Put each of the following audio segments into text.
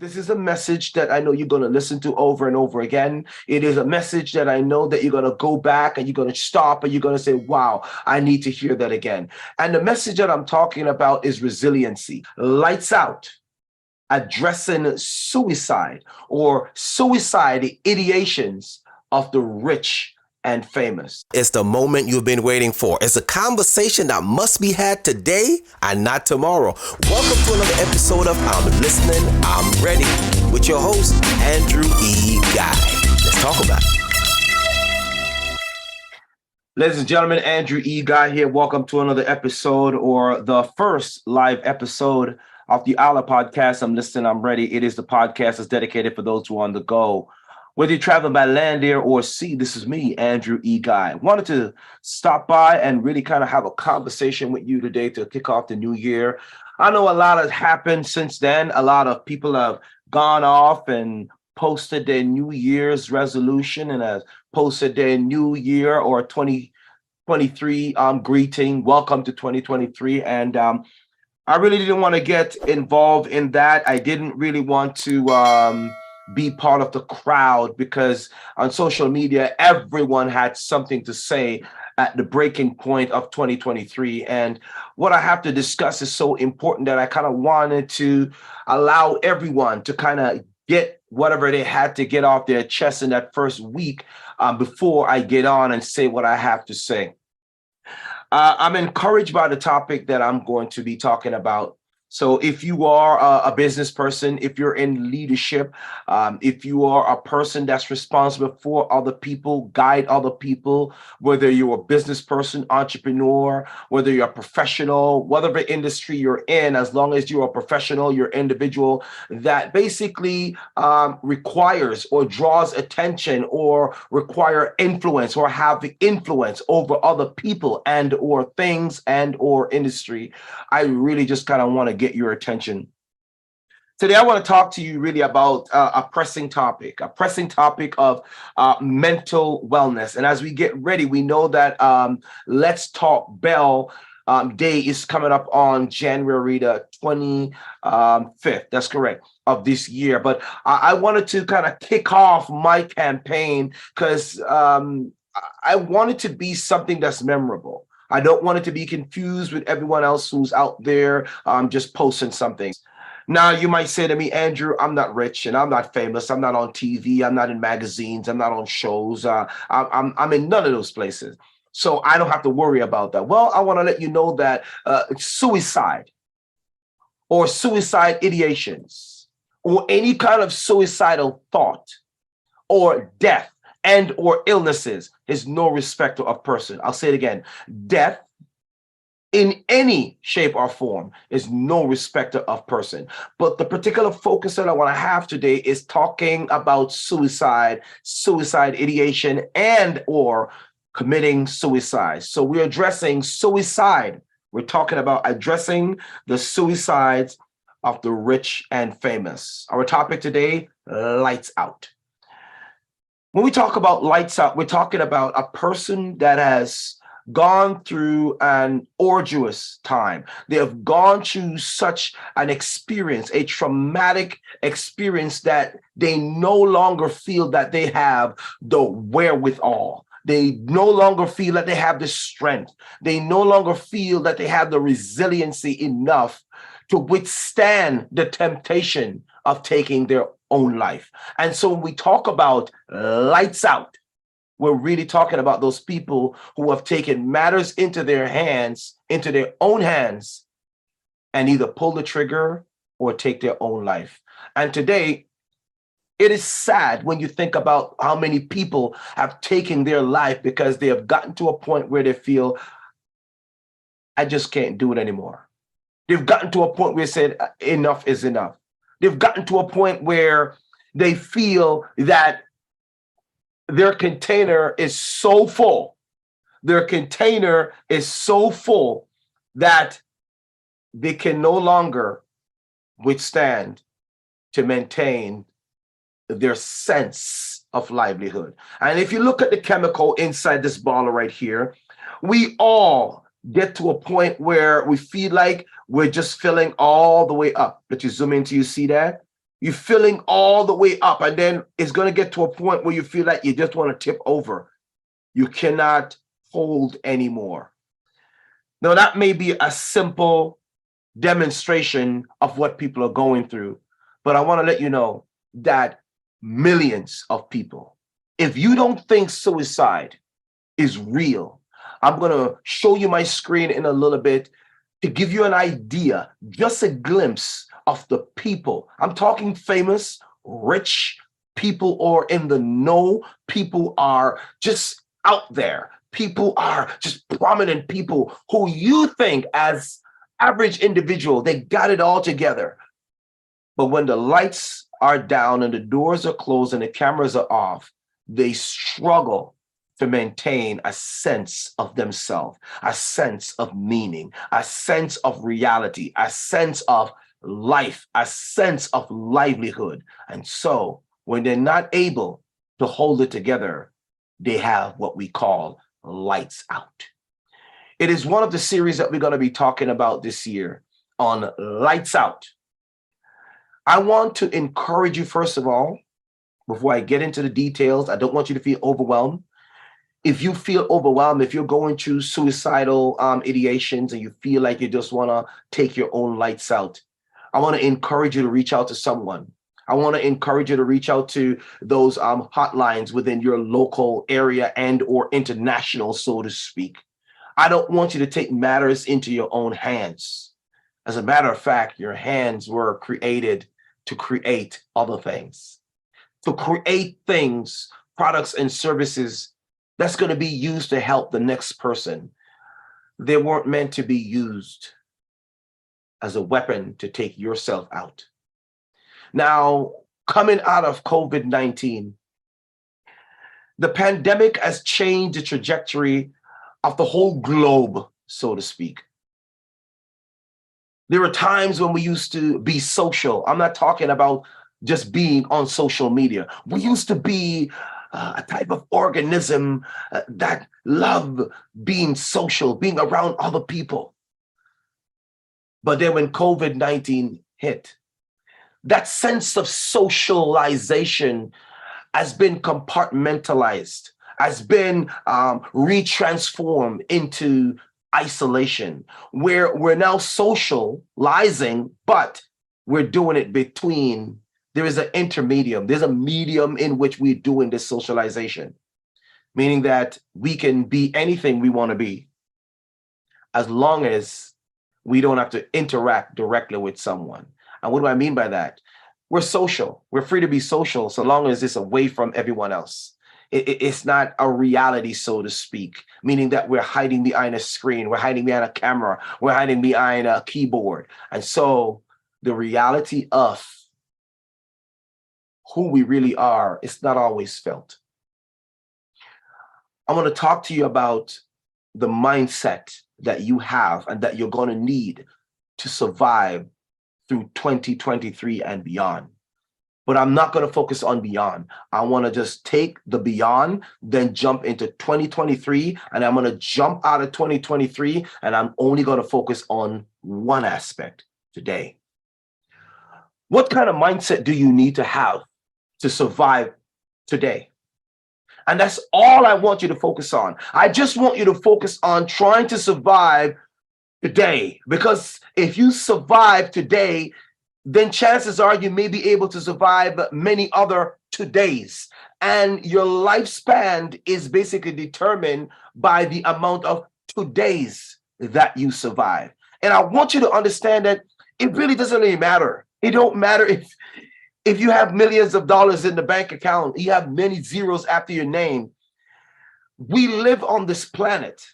This is a message that I know you're going to listen to over and over again. It is a message that I know that you're going to go back and you're going to stop and you're going to say, wow, I need to hear that again. And the message that I'm talking about is resiliency. Lights out, addressing suicide or suicide ideations of the rich and famous. It's the moment you've been waiting for. It's a conversation that must be had today and not tomorrow. Welcome to another episode of I'm Listening, I'm Ready with your host, Andrew E. Guy. Let's talk about it. Ladies and gentlemen, Andrew E. Guy here. Welcome to another episode, or the first live episode of the ILIRPODCAST. I'm Listening, I'm Ready. It is the podcast that's dedicated for those who are on the go. Whether you're traveling by land, air, or sea, this is me, Andrew E. Guy. Wanted to stop by and really kind of have a conversation with you today to kick off the new year. I know a lot has happened since then. A lot of people have gone off and posted their New Year's resolution and have posted their New Year or 2023 greeting. Welcome to 2023. And I really didn't want to get involved in that. I didn't really want to be part of the crowd because on social media, everyone had something to say at the breaking point of 2023. And what I have to discuss is so important that I kind of wanted to allow everyone to kind of get whatever they had to get off their chest in that first week before I get on and say what I have to say. I'm encouraged by the topic that I'm going to be talking about. So if you are a business person, if you're in leadership, if you are a person that's responsible for other people, guide other people, whether you're a business person, entrepreneur, whether you're a professional, whatever industry you're in, as long as you're a professional, you're an individual that basically requires or draws attention or require influence or have the influence over other people and or things and or industry, I really just kind of want to get your attention. Today, I want to talk to you really about a pressing topic of mental wellness. And as we get ready, we know that Let's Talk Bell Day is coming up on January the 25th. That's correct, of this year. But I wanted to kind of kick off my campaign because I want it to be something that's memorable. I don't want it to be confused with everyone else who's out there just posting something. Now, you might say to me, Andrew, I'm not rich and I'm not famous. I'm not on TV. I'm not in magazines. I'm not on shows. I'm in none of those places. So I don't have to worry about that. Well, I want to let you know that suicide or suicide ideations or any kind of suicidal thought or death and or illnesses is no respecter of person. I'll say it again. Death in any shape or form is no respecter of person. But the particular focus that I want to have today is talking about suicide ideation and or committing suicide. So we're addressing suicide. We're talking about addressing the suicides of the rich and famous. Our topic today, lights out. When we talk about lights out, we're talking about a person that has gone through an arduous time. They have gone through such an experience, a traumatic experience, that they no longer feel that they have the wherewithal. They no longer feel that they have the strength. They no longer feel that they have the resiliency enough to withstand the temptation of taking their own life. And so when we talk about lights out, we're really talking about those people who have taken matters into their hands, into their own hands, and either pull the trigger or take their own life. And today, it is sad when you think about how many people have taken their life because they have gotten to a point where they feel, I just can't do it anymore. They've gotten to a point where they said, enough is enough. They've gotten to a point where they feel that their container is so full. Their container is so full that they can no longer withstand to maintain their sense of livelihood. And if you look at the chemical inside this bottle right here, we all get to a point where we feel like we're just filling all the way up. But you zoom into, you see that? You're filling all the way up, and then it's going to get to a point where you feel like you just want to tip over. You cannot hold anymore. Now, that may be a simple demonstration of what people are going through, but I want to let you know that millions of people, if you don't think suicide is real, I'm going to show you my screen in a little bit to give you an idea, just a glimpse of the people. I'm talking famous, rich people, or in the know. People are just out there. People are just prominent people who you think as average individual, they got it all together. But when the lights are down and the doors are closed and the cameras are off, they struggle to maintain a sense of themselves, a sense of meaning, a sense of reality, a sense of life, a sense of livelihood. And so when they're not able to hold it together, they have what we call lights out. It is one of the series that we're going to be talking about this year on Lights Out. I want to encourage you, first of all, before I get into the details, I don't want you to feel overwhelmed. If you feel overwhelmed, if you're going through suicidal ideations and you feel like you just want to take your own lights out, I want to encourage you to reach out to someone. I want to encourage you to reach out to those hotlines within your local area and or international, so to speak. I don't want you to take matters into your own hands. As a matter of fact, your hands were created to create other things, to create things, products and services that's going to be used to help the next person. They weren't meant to be used as a weapon to take yourself out. Now, coming out of COVID-19, the pandemic has changed the trajectory of the whole globe, so to speak. There were times when we used to be social. I'm not talking about just being on social media. We used to be a type of organism that loved being social, being around other people. But then when COVID-19 hit, that sense of socialization has been compartmentalized, has been retransformed into isolation, where we're now socializing, but we're doing it between, there is an intermedium, there's a medium in which we're doing this socialization, meaning that we can be anything we want to be, as long as we don't have to interact directly with someone. And what do I mean by that? We're social. We're free to be social so long as it's away from everyone else. It's not a reality, so to speak, meaning that we're hiding behind a screen, we're hiding behind a camera, we're hiding behind a keyboard. And so the reality of who we really are is not always felt. I want to talk to you about the mindset that you have and that you're going to need to survive through 2023 and beyond. But I'm not going to focus on beyond. I want to just take the beyond, then jump into 2023, and I'm going to jump out of 2023, and I'm only going to focus on one aspect today. What kind of mindset do you need to have to survive today? And that's all I want you to focus on. I just want you to focus on trying to survive today, because if you survive today, then chances are you may be able to survive many other todays. And your lifespan is basically determined by the amount of todays that you survive. And I want you to understand that it really doesn't really matter. It don't matter if you have millions of dollars in the bank account, you have many zeros after your name. We live on this planet,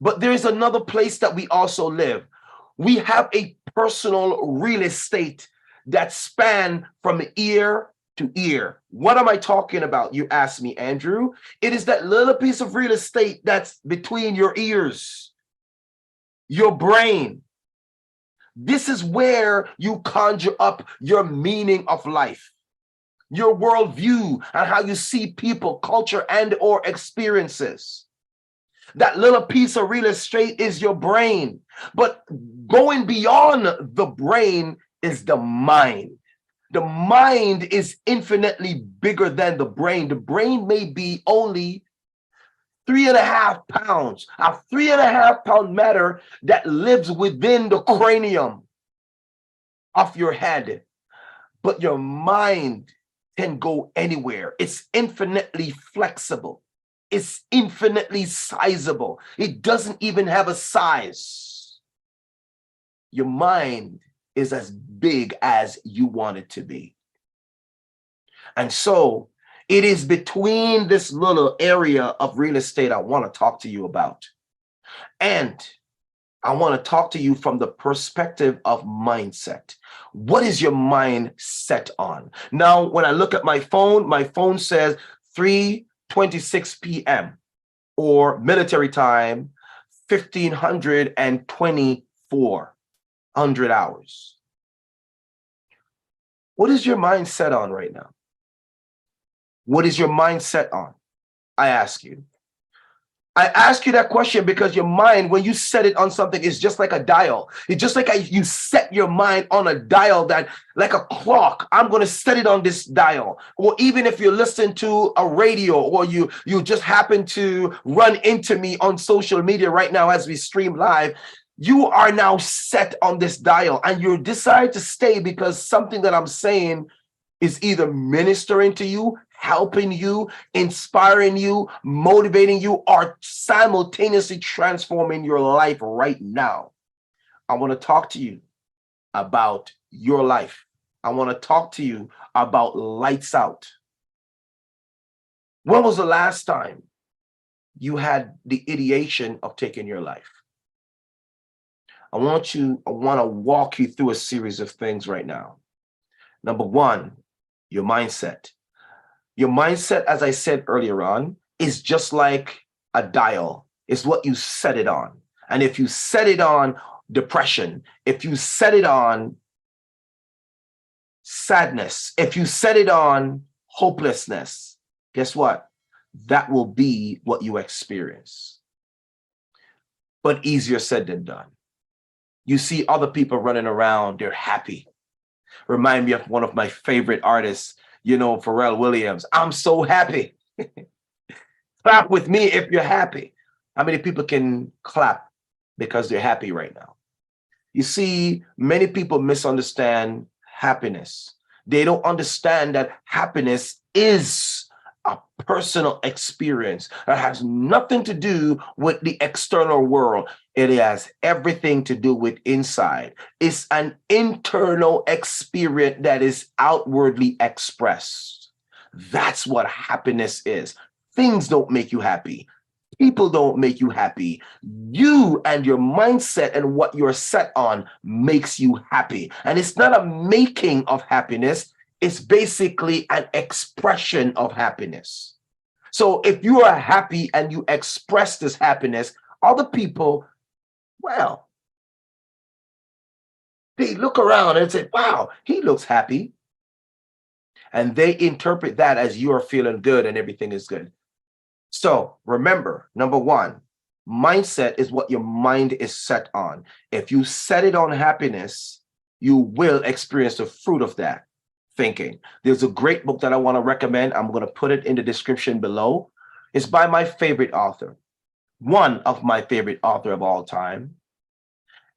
but there is another place that we also live. We have a personal real estate that span from ear to ear. What am I talking about? You ask me, Andrew. It is that little piece of real estate that's between your ears, your brain. This is where you conjure up your meaning of life, your worldview, and how you see people, culture, and or experiences. That little piece of real estate is your brain. But going beyond the brain is the mind. The mind is infinitely bigger than the brain. The brain may be only 3.5 pounds, a 3.5 pound matter that lives within the cranium of your head. But your mind can go anywhere. It's infinitely flexible. It's infinitely sizable. It doesn't even have a size. Your mind is as big as you want it to be. And so it is between this little area of real estate I want to talk to you about. And I want to talk to you from the perspective of mindset. What is your mind set on? Now, when I look at my phone says 3:26 p.m. or military time, 1524 hours. What is your mind set on right now? What is your mind set on? I ask you. I ask you that question because your mind, when you set it on something, is just like a dial. It's just like you set your mind on a dial that, like a clock, I'm going to set it on this dial. Or even if you listen to a radio, or you just happen to run into me on social media right now as we stream live, you are now set on this dial and you decide to stay because something that I'm saying is either ministering to you, helping you, inspiring you, motivating you, or simultaneously transforming your life right now. I want to talk to you about your life. I want to talk to you about lights out. When was the last time you had the ideation of taking your life? I want to walk you through a series of things right now. Number one, your mindset. Your mindset, as I said earlier on, is just like a dial. It's what you set it on. And if you set it on depression, if you set it on sadness, if you set it on hopelessness, guess what? That will be what you experience. But easier said than done. You see other people running around, they're happy. Remind me of one of my favorite artists, Pharrell Williams. I'm so happy. Clap with me if you're happy. How many people can clap because they're happy right now? You see, many people misunderstand happiness. They don't understand that happiness is a personal experience that has nothing to do with the external world. It has everything to do with inside. It's an internal experience that is outwardly expressed. That's what happiness is. Things don't make you happy. People don't make you happy. You and your mindset and what you're set on makes you happy. And it's not a making of happiness. It's basically an expression of happiness. So if you are happy and you express this happiness, other people, well, they look around and say, wow, he looks happy. And they interpret that as you are feeling good and everything is good. So remember, number one, mindset is what your mind is set on. If you set it on happiness, you will experience the fruit of that thinking. There's a great book that I want to recommend. I'm going to put it in the description below. It's by my favorite author, one of my favorite author of all time.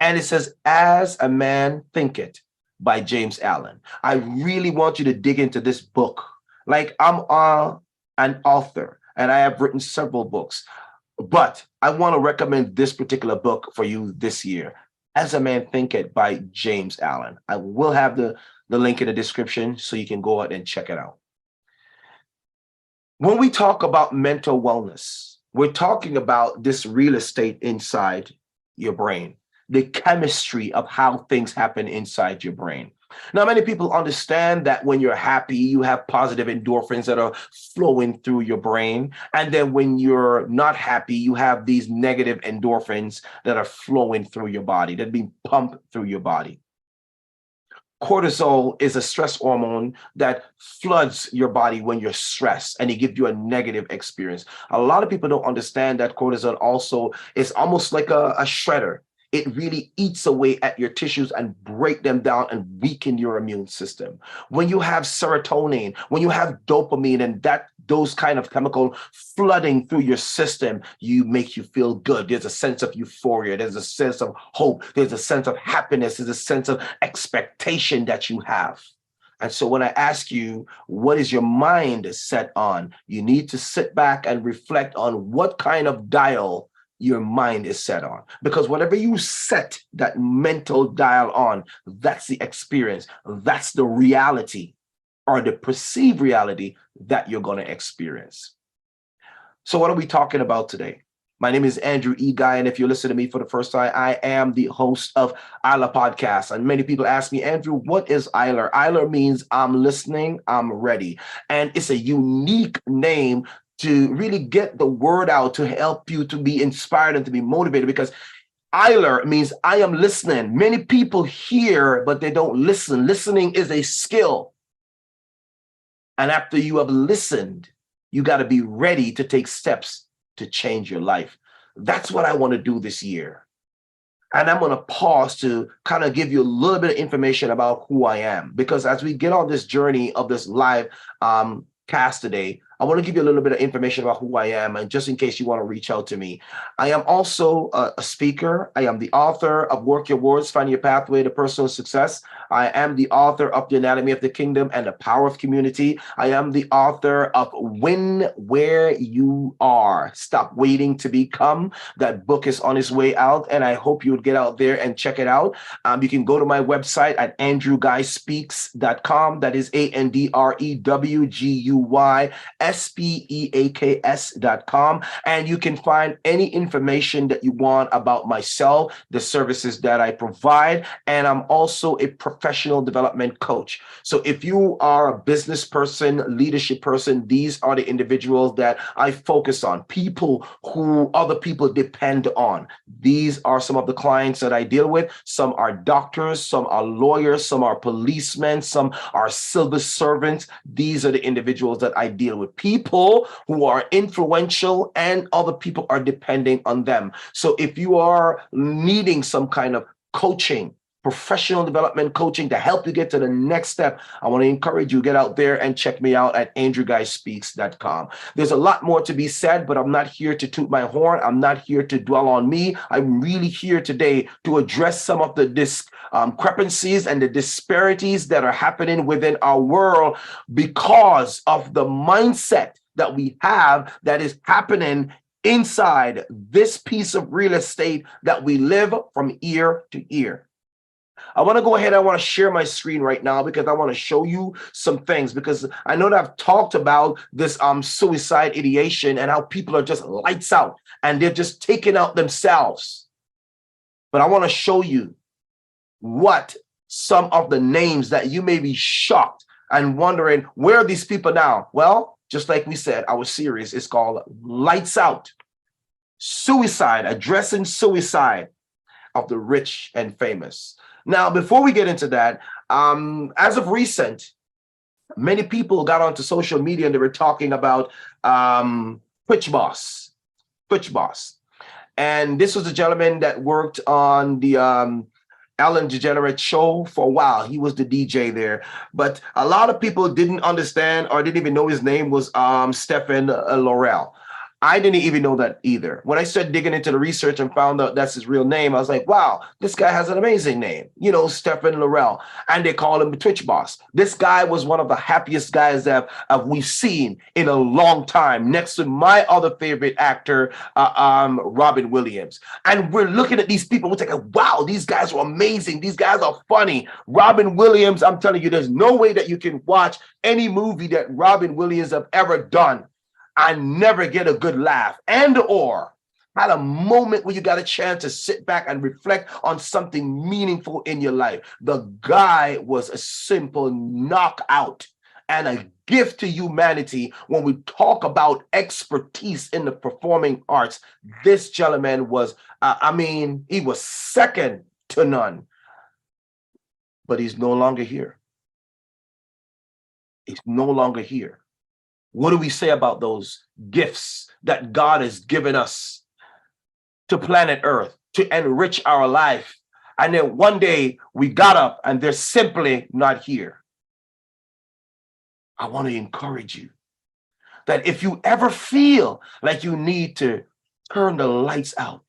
And it says, As a Man Thinketh by James Allen. I really want you to dig into this book. Like, I'm an author and I have written several books, but I want to recommend this particular book for you this year. As a Man Thinketh by James Allen. I will have the link in the description so you can go out and check it out. When we talk about mental wellness, we're talking about this real estate inside your brain, the chemistry of how things happen inside your brain. Now, many people understand that when you're happy, you have positive endorphins that are flowing through your brain. And then when you're not happy, you have these negative endorphins that are flowing through your body, that are being pumped through your body. Cortisol is a stress hormone that floods your body when you're stressed, and it gives you a negative experience. A lot of people don't understand that cortisol also is almost like a shredder. it really eats away at your tissues and break them down and weaken your immune system. When you have serotonin, when you have dopamine and those kind of chemical flooding through your system, you make you feel good. There's a sense of euphoria. There's a sense of hope. There's a sense of happiness. There's a sense of expectation that you have. And so when I ask you, what is your mind set on? You need to sit back and reflect on what kind of dial your mind is set on. Because whatever you set that mental dial on, that's the experience. That's the reality or the perceived reality that you're going to experience. So what are we talking about today? My name is Andrew E. Guy, and if you're listening to me for the first time, I am the host of ILIRPODCAST. And many people ask me, Andrew, what is ILIR? ILIR means I'm listening, I'm ready. And it's a unique name to really get the word out to help you to be inspired and to be motivated, because ILIR means I am listening. Many people hear, but they don't listen. Listening is a skill. And after you have listened, you got to be ready to take steps to change your life. That's what I want to do this year. And I'm going to pause to kind of give you a little bit of information about who I am, because as we get on this journey of this live cast today, I want to give you a little bit of information about who I am, and just in case you want to reach out to me. I am also a speaker. I am the author of Work Your Words, Find Your Pathway to Personal Success. I am the author of The Anatomy of the Kingdom and the Power of Community. I am the author of Win Where You Are, Stop Waiting to Become. That book is on its way out, and I hope you would get out there and check it out. You can go to my website at andrewguyspeaks.com. That is AndrewGuyspeaks.com. And you can find any information that you want about myself, the services that I provide, and I'm also a professional development coach. So if you are a business person, leadership person, these are the individuals that I focus on, people who other people depend on. These are some of the clients that I deal with. Some are doctors, some are lawyers, some are policemen, some are civil servants. These are the individuals that I deal with, people who are influential and other people are depending on them. So if you are needing some kind of coaching, professional development coaching to help you get to the next step, I want to encourage you, get out there and check me out at andrewguyspeaks.com. There's a lot more to be said, but I'm not here to toot my horn. I'm not here to dwell on me. I'm really here today to address some of the discrepancies and the disparities that are happening within our world because of the mindset that we have that is happening inside this piece of real estate that we live from ear to ear. I want to go ahead. I want to share my screen right now because I want to show you some things, because I know that I've talked about this suicide ideation and how people are just lights out and they're just taking out themselves. But I want to show you what some of the names that you may be shocked and wondering, where are these people now? Well, just like we said, our series is called Lights Out, Suicide, Addressing Suicide of the Rich and Famous. Now, before we get into that, as of recent, many people got onto social media and they were talking about Twitch Boss. And this was a gentleman that worked on the Ellen DeGeneres show for a while. He was the DJ there. But a lot of people didn't understand or didn't even know his name was Stephen Laurel. I didn't even know that either. When I started digging into the research and found out that's his real name, I was like, wow, this guy has an amazing name. You know, Stephen Laurel. And they call him the Twitch Boss. This guy was one of the happiest guys that we've seen in a long time, next to my other favorite actor, Robin Williams. And we're looking at these people, we're thinking, wow, these guys are amazing. These guys are funny. Robin Williams, I'm telling you, there's no way that you can watch any movie that Robin Williams have ever done I never get a good laugh and or had a moment where you got a chance to sit back and reflect on something meaningful in your life. The guy was a simple knockout and a gift to humanity. When we talk about expertise in the performing arts, this gentleman was, he was second to none, but he's no longer here. He's no longer here. What do we say about those gifts that God has given us to planet Earth to enrich our life. And then one day we got up and they're simply not here. I want to encourage you that if you ever feel like you need to turn the lights out,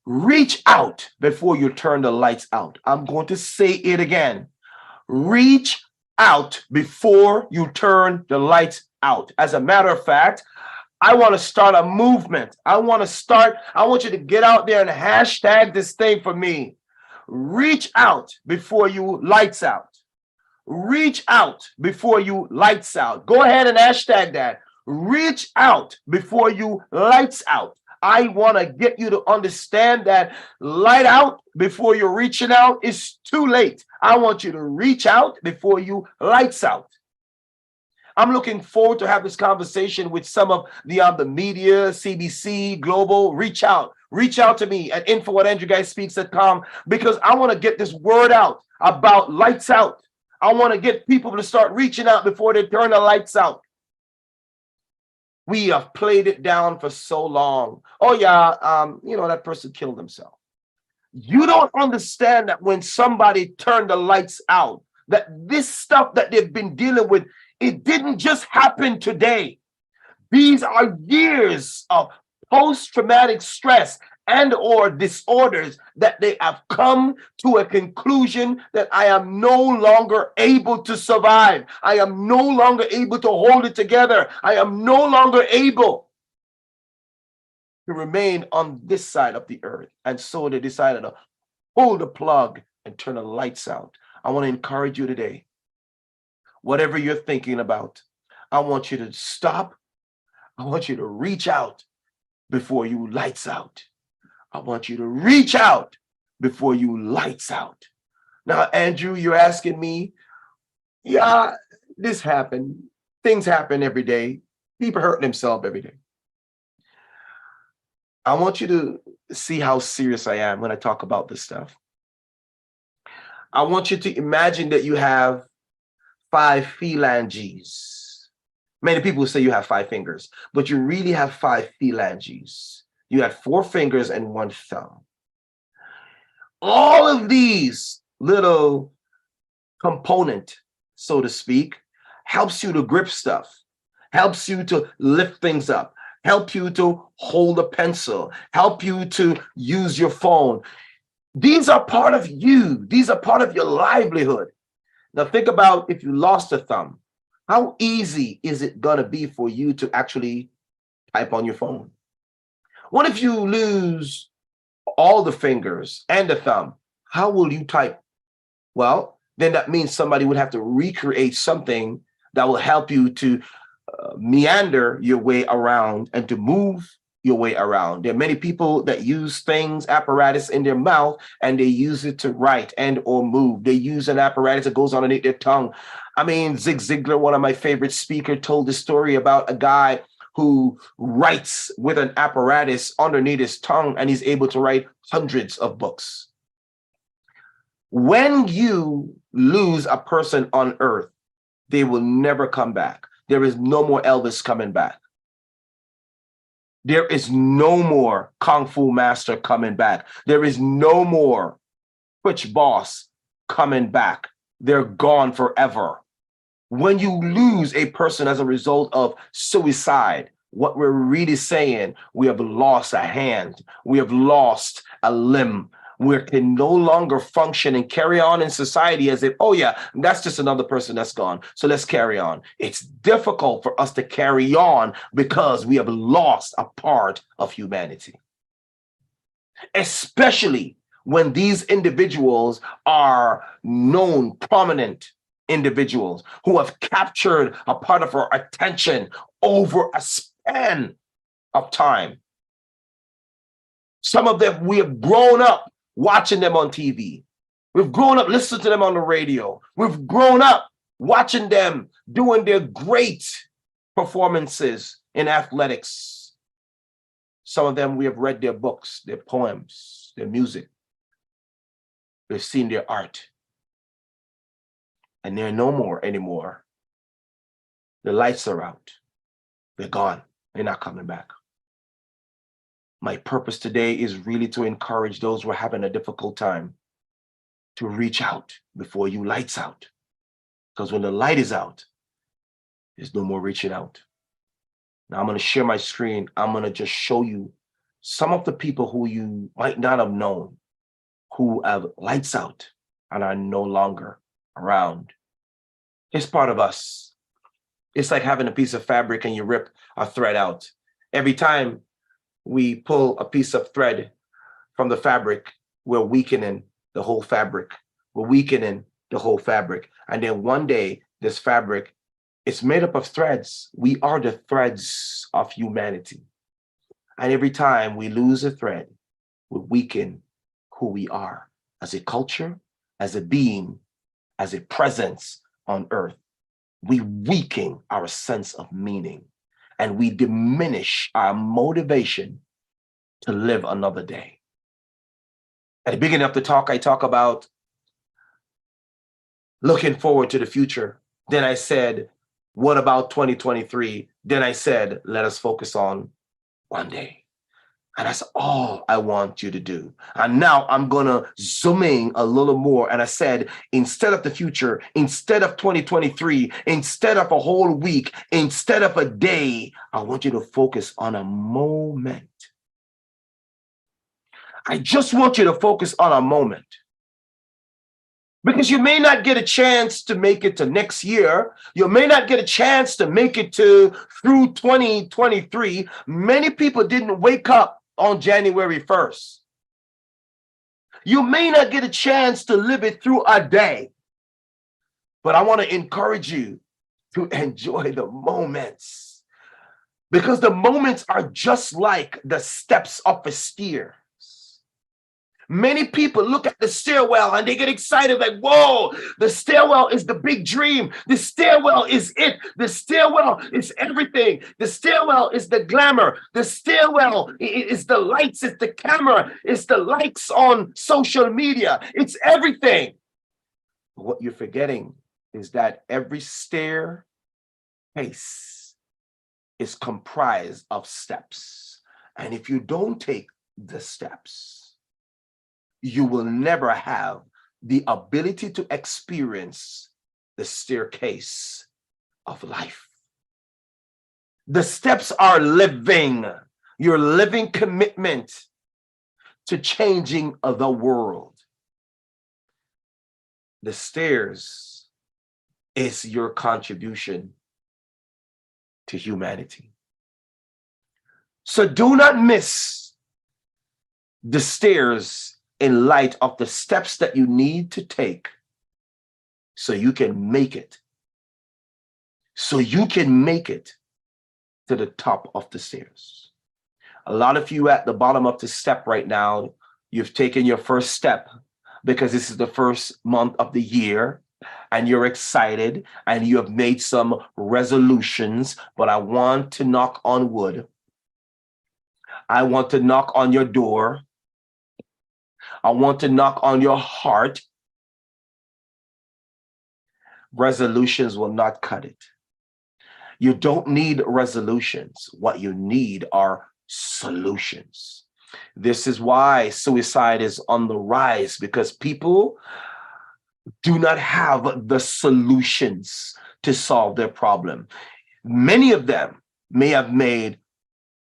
reach out before you turn the lights out. I'm going to say it again. Reach out before you turn the lights out. As a matter of fact, I want to start a movement. I want you to get out there and hashtag this thing for me. Reach out before you lights out. Reach out before you lights out. Go ahead and hashtag that. Reach out before you lights out. I want to get you to understand that light out before you're reaching out is too late. I want you to reach out before you lights out. I'm looking forward to have this conversation with some of the media, CBC, Global. Reach out to me at info@andrewguyspeaks.com, because I want to get this word out about lights out. I want to get people to start reaching out before they turn the lights out. We have played it down for so long. Oh yeah, that person killed himself. You don't understand that when somebody turned the lights out, that this stuff that they've been dealing with, it didn't just happen today. These are years of post-traumatic stress and or disorders that they have come to a conclusion that I am no longer able to survive. I am no longer able to hold it together. I am no longer able to remain on this side of the earth. And so they decided to pull the plug and turn the lights out. I want to encourage you today. Whatever you're thinking about, I want you to stop. I want you to reach out before you lights out. I want you to reach out before you lights out. Now, Andrew, you're asking me, yeah, this happened. Things happen every day. People hurt themselves every day. I want you to see how serious I am when I talk about this stuff. I want you to imagine that you have 5 phalanges. Many people say you have 5 fingers, but you really have 5 phalanges. You had 4 fingers and 1 thumb. All of these little component, so to speak, helps you to grip stuff, helps you to lift things up, help you to hold a pencil, help you to use your phone. These are part of you. These are part of your livelihood. Now think about if you lost a thumb. How easy is it going to be for you to actually type on your phone? What if you lose all the fingers and the thumb? How will you type? Well, then that means somebody would have to recreate something that will help you to meander your way around and to move your way around. There are many people that use things, apparatus in their mouth, and they use it to write and or move. They use an apparatus that goes underneath their tongue. I mean, Zig Ziglar, one of my favorite speakers, told the story about a guy who writes with an apparatus underneath his tongue, and he's able to write hundreds of books. When you lose a person on earth, they will never come back. There is no more Elvis coming back. There is no more Kung Fu Master coming back. There is no more Twitch Boss coming back. They're gone forever. When you lose a person as a result of suicide, what we're really saying, we have lost a hand, we have lost a limb. We can no longer function and carry on in society as if, oh yeah, that's just another person that's gone, so let's carry on. It's difficult for us to carry on because we have lost a part of humanity. Especially when these individuals are known, prominent individuals who have captured a part of our attention over a span of time. Some of them, we have grown up watching them on TV. We've grown up listening to them on the radio. We've grown up watching them doing their great performances in athletics. Some of them, we have read their books, their poems, their music. We've seen their art. And they're no more anymore. The lights are out. They're gone. They're not coming back. My purpose today is really to encourage those who are having a difficult time to reach out before you lights out. Because when the light is out, there's no more reaching out. Now I'm going to share my screen. I'm going to just show you some of the people who you might not have known who have lights out and are no longer around. It's part of us. It's like having a piece of fabric and you rip a thread out. Every time we pull a piece of thread from the fabric, we're weakening the whole fabric. We're weakening the whole fabric. And then one day, this fabric, it's made up of threads. We are the threads of humanity. And every time we lose a thread, we weaken who we are as a culture, as a being, as a presence on earth. We weaken our sense of meaning and we diminish our motivation to live another day. At the beginning of the talk, I talk about looking forward to the future. Then I said, what about 2023? Then I said, let us focus on one day. And that's all I want you to do. And now I'm going to zoom in a little more. And I said, instead of the future, instead of 2023, instead of a whole week, instead of a day, I want you to focus on a moment. I just want you to focus on a moment. Because you may not get a chance to make it to next year. You may not get a chance to make it to through 2023. Many people didn't wake up on January 1st. You may not get a chance to live it through a day, but I want to encourage you to enjoy the moments, because the moments are just like the steps of a stair. Many people look at the stairwell and they get excited like, whoa, the stairwell is the big dream. The stairwell is it. The stairwell is everything. The stairwell is the glamour. The stairwell is the lights, it's the camera, it's the likes on social media. It's everything. What you're forgetting is that every staircase is comprised of steps. And if you don't take the steps, you will never have the ability to experience the staircase of life. The steps are living, your living commitment to changing the world. The stairs is your contribution to humanity. So do not miss the stairs in light of the steps that you need to take so you can make it. So you can make it to the top of the stairs. A lot of you at the bottom of the step right now, you've taken your first step because this is the first month of the year and you're excited and you have made some resolutions, but I want to knock on wood. I want to knock on your door. I want to knock on your heart. Resolutions will not cut it. You don't need resolutions. What you need are solutions. This is why suicide is on the rise, because people do not have the solutions to solve their problem. Many of them may have made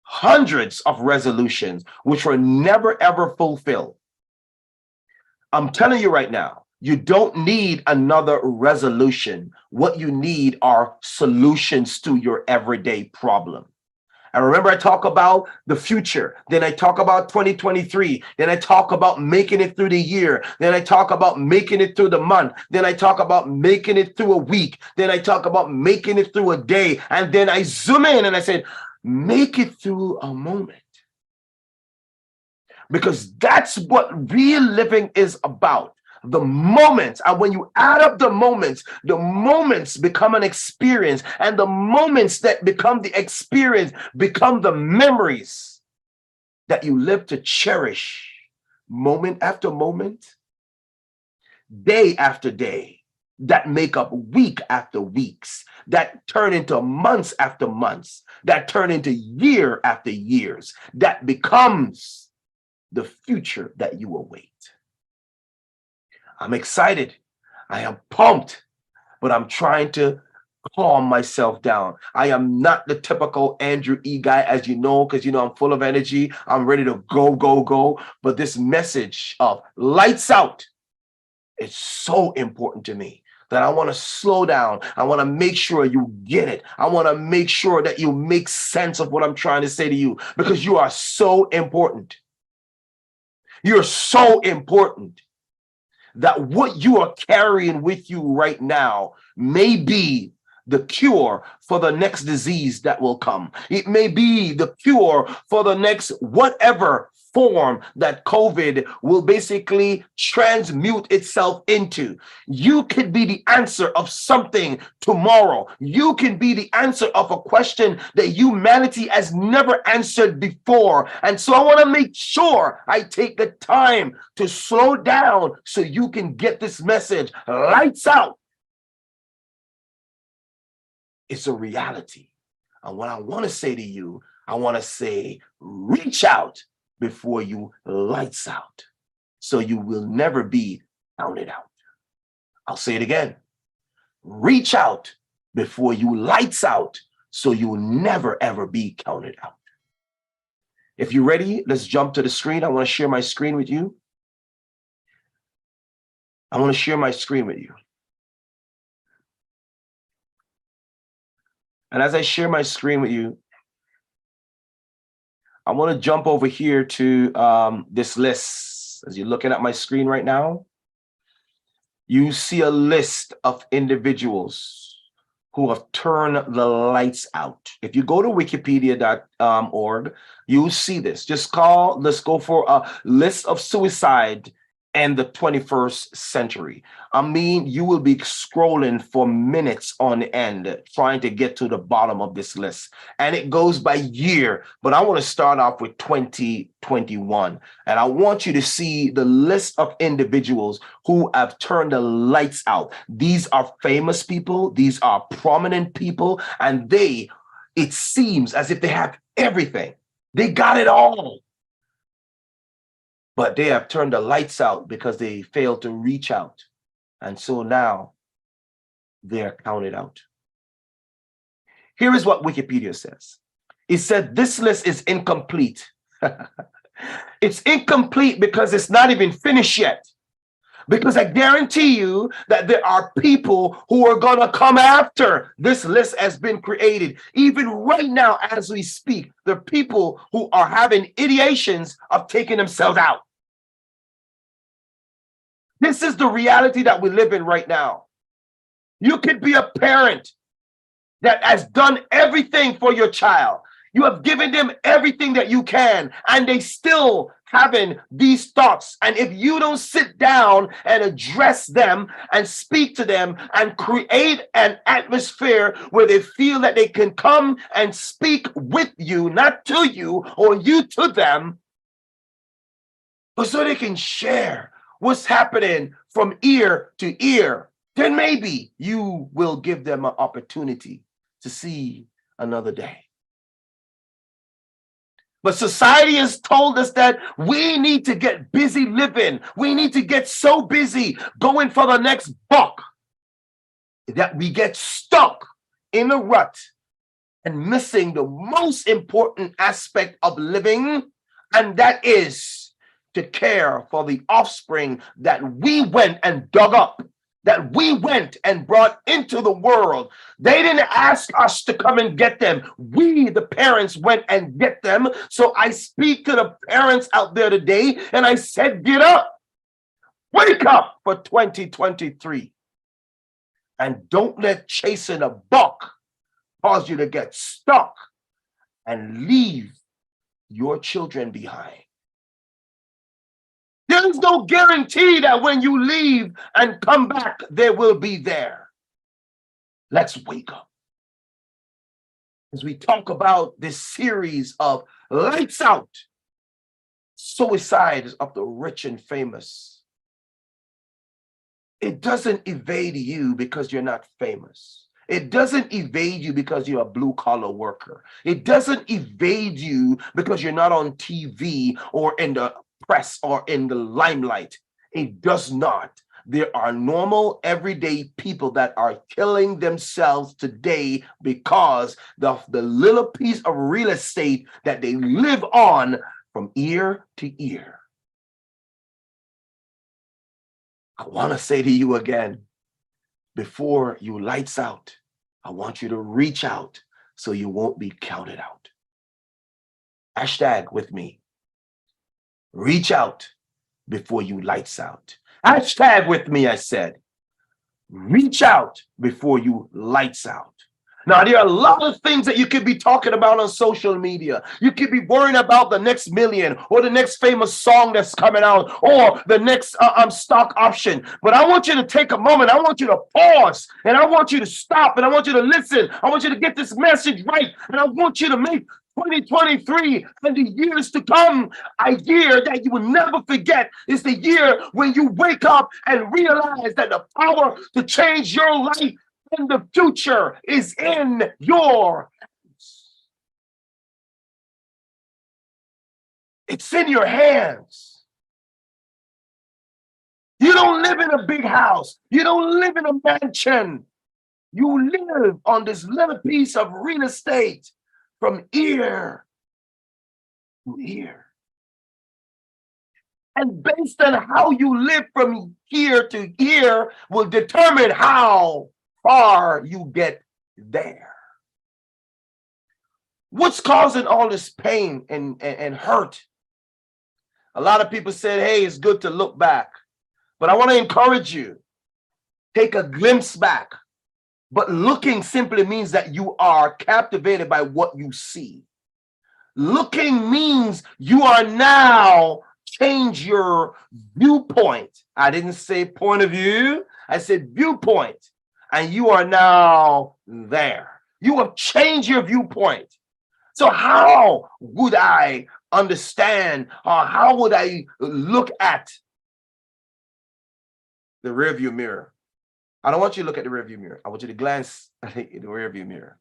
hundreds of resolutions which were never ever fulfilled. I'm telling you right now, you don't need another resolution. What you need are solutions to your everyday problem. And remember, I talk about the future. Then I talk about 2023. Then I talk about making it through the year. Then I talk about making it through the month. Then I talk about making it through a week. Then I talk about making it through a day. And then I zoom in and I said, make it through a moment. Because that's what real living is about. The moments, and when you add up the moments become an experience, and the moments that become the experience become the memories that you live to cherish moment after moment, day after day, that make up week after weeks, that turn into months after months, that turn into year after years, that becomes the future that you await. I'm excited. I am pumped, but I'm trying to calm myself down. I am not the typical Andrew E guy, as you know, because I'm full of energy. I'm ready to go, go, go. But this message of lights out is so important to me that I want to slow down. I want to make sure you get it. I want to make sure that you make sense of what I'm trying to say to you, because you are so important. You're so important that what you are carrying with you right now may be the cure for the next disease that will come. It may be the cure for the next whatever form that COVID will basically transmute itself into. You could be the answer of something tomorrow. You can be the answer of a question that humanity has never answered before. And so I want to make sure I take the time to slow down so you can get this message. Lights out. It's a reality. And what I want to say to you, I want to say, reach out before you lights out, so you will never be counted out. I'll say it again. Reach out before you lights out, so you will never, ever be counted out. If you're ready, let's jump to the screen. I want to share my screen with you. I want to share my screen with you. And as I share my screen with you, I want to jump over here to this list. As you're looking at my screen right now, you see a list of individuals who have turned the lights out. If you go to wikipedia.org, you'll see this. Let's go for a list of suicide and the 21st century. I mean, you will be scrolling for minutes on end trying to get to the bottom of this list. And it goes by year, but I want to start off with 2021. And I want you to see the list of individuals who have turned the lights out. These are famous people. These are prominent people. And it seems as if they have everything. They got it all. But they have turned the lights out because they failed to reach out. And so now they're counted out. Here is what Wikipedia says. It said this list is incomplete. It's incomplete because it's not even finished yet. Because I guarantee you that there are people who are going to come after this list has been created. Even right now, as we speak, there are people who are having ideations of taking themselves out. This is the reality that we live in right now. You could be a parent that has done everything for your child. You have given them everything that you can, and they still having these thoughts. And if you don't sit down and address them and speak to them and create an atmosphere where they feel that they can come and speak with you, not to you or you to them, but so they can share what's happening from ear to ear, then maybe you will give them an opportunity to see another day. But society has told us that we need to get busy living. We need to get so busy going for the next buck that we get stuck in a rut and missing the most important aspect of living, and that is to care for the offspring that we went and dug up, that we went and brought into the world. They didn't ask us to come and get them. We, the parents, went and get them. So I speak to the parents out there today, and I said, get up, wake up for 2023. And don't let chasing a buck cause you to get stuck and leave your children behind. There's no guarantee that when you leave and come back, they will be there. Let's wake up. As we talk about this series of lights out, suicides of the rich and famous. It doesn't evade you because you're not famous. It doesn't evade you because you're a blue collar worker. It doesn't evade you because you're not on TV or in the press or in the limelight. It does not. There are normal, everyday people that are killing themselves today because the little piece of real estate that they live on from ear to ear. I want to say to you again, before you lights out, I want you to reach out so you won't be counted out. Hashtag with me. Reach out before you lights out. Hashtag with me, I said. Reach out before you lights out. Now, there are a lot of things that you could be talking about on social media. You could be worrying about the next million or the next famous song that's coming out or the next stock option. But I want you to take a moment. I want you to pause and I want you to stop and I want you to listen. I want you to get this message right. And I want you to make 2023 and the years to come a year that you will never forget. Is the year when you wake up and realize that the power to change your life in the future is in your hands. It's in your hands. You don't live in a big house. You don't live in a mansion. You live on this little piece of real estate from ear to ear. And based on how you live from ear to ear will determine how far you get there. What's causing all this pain and hurt? A lot of people said, hey, it's good to look back. But I want to encourage you, take a glimpse back. But looking simply means that you are captivated by what you see. Looking means you are now change your viewpoint. I didn't say point of view. I said viewpoint. And you are now there. You have changed your viewpoint. So how would I understand or how would I look at the rearview mirror? I don't want you to look at the rearview mirror. I want you to glance at the rearview mirror.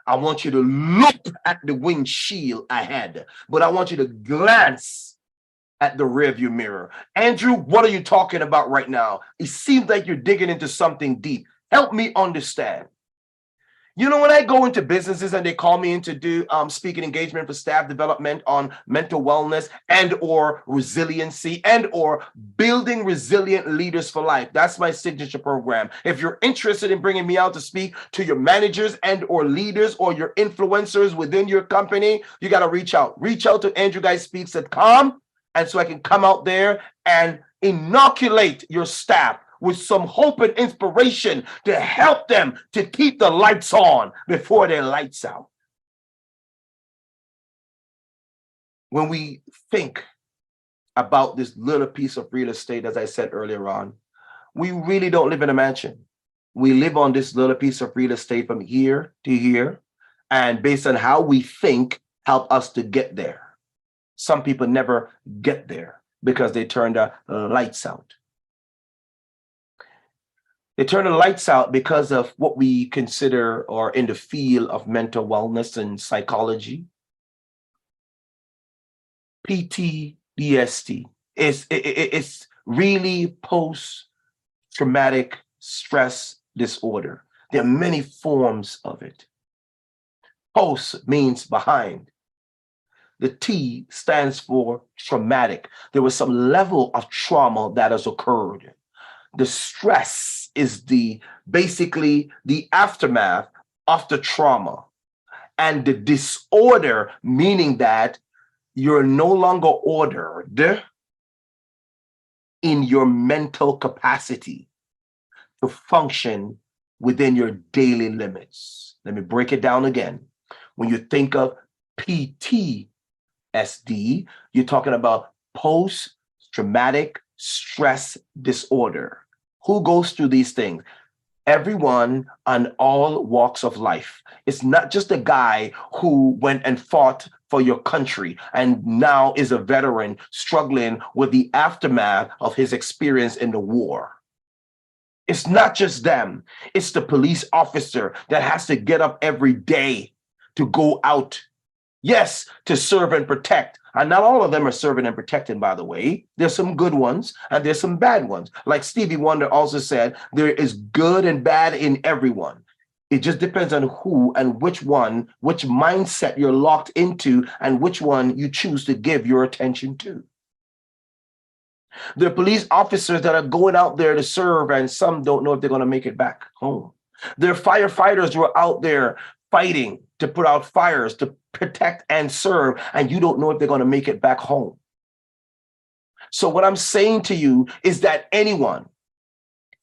I want you to look at the windshield ahead, but I want you to glance at the rearview mirror. Andrew, what are you talking about right now? It seems like you're digging into something deep. Help me understand. You know, when I go into businesses and they call me in to do speaking engagement for staff development on mental wellness and or resiliency and or building resilient leaders for life, that's my signature program. If you're interested in bringing me out to speak to your managers and or leaders or your influencers within your company, you got to reach out. Reach out to andrewguyspeaks.com, and so I can come out there and inoculate your staff with some hope and inspiration to help them to keep the lights on before their lights out. When we think about this little piece of real estate, as I said earlier on, we really don't live in a mansion. We live on this little piece of real estate from here to here, and based on how we think, help us to get there. Some people never get there because they turn the lights out. They turn the lights out because of what we consider or in the field of mental wellness and psychology. PTSD it's really post-traumatic stress disorder. There are many forms of it. Post means behind. The T stands for traumatic. There was some level of trauma that has occurred. The stress is basically the aftermath of the trauma, and the disorder meaning that you're no longer ordered in your mental capacity to function within your daily limits. Let me break it down again. When you think of PTSD, you're talking about post-traumatic stress disorder. Who goes through these things? Everyone on all walks of life. It's not just a guy who went and fought for your country and now is a veteran struggling with the aftermath of his experience in the war. It's not just them. It's the police officer that has to get up every day to go out, yes, to serve and protect. And not all of them are serving and protecting, by the way. There's some good ones and there's some bad ones. Like Stevie Wonder also said, there is good and bad in everyone. It just depends on who and which one, which mindset you're locked into and which one you choose to give your attention to. There are police officers that are going out there to serve, and some don't know if they're going to make it back home. There are firefighters who are out there fighting to put out fires, to protect and serve, and you don't know if they're going to make it back home. So what I'm saying to you is that anyone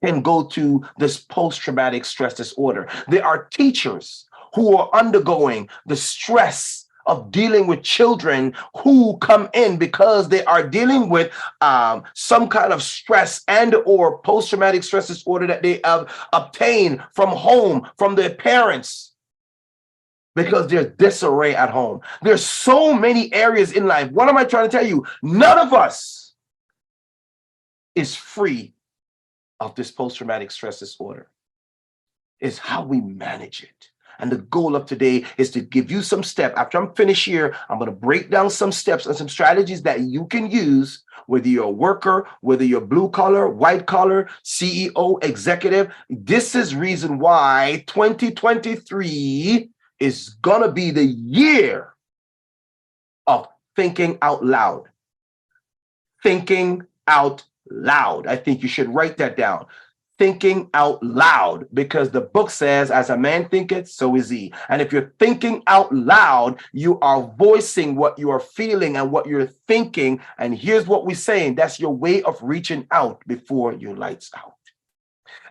can go to this post-traumatic stress disorder. There are teachers who are undergoing the stress of dealing with children who come in because they are dealing with some kind of stress and or post-traumatic stress disorder that they have obtained from home, from their parents, because there's disarray at home. There's so many areas in life. What am I trying to tell you? None of us is free of this post-traumatic stress disorder. It's how we manage it. And the goal of today is to give you some steps. After I'm finished here, I'm going to break down some steps and some strategies that you can use, whether you're a worker, whether you're blue collar, white collar, CEO, executive. This is reason why 2023 is going to be the year of thinking out loud. Thinking out loud. I think you should write that down. Thinking out loud, because the book says, as a man thinketh, so is he. And if you're thinking out loud, you are voicing what you are feeling and what you're thinking. And here's what we're saying. That's your way of reaching out before your lights out.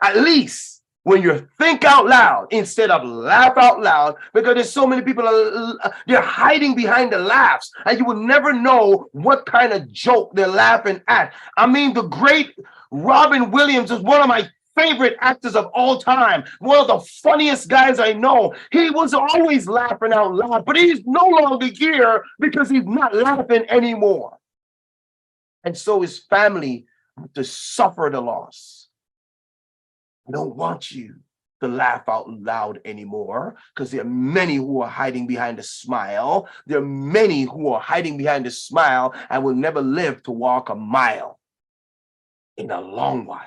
At least when you think out loud instead of laugh out loud, because there's so many people, they're hiding behind the laughs, and you will never know what kind of joke they're laughing at. I mean, the great Robin Williams is one of my favorite actors of all time, one of the funniest guys I know. He was always laughing out loud, but he's no longer here because he's not laughing anymore. And so his family have to suffer the loss. I don't want you to laugh out loud anymore, because there are many who are hiding behind a smile. There are many who are hiding behind a smile and will never live to walk a mile in a long while.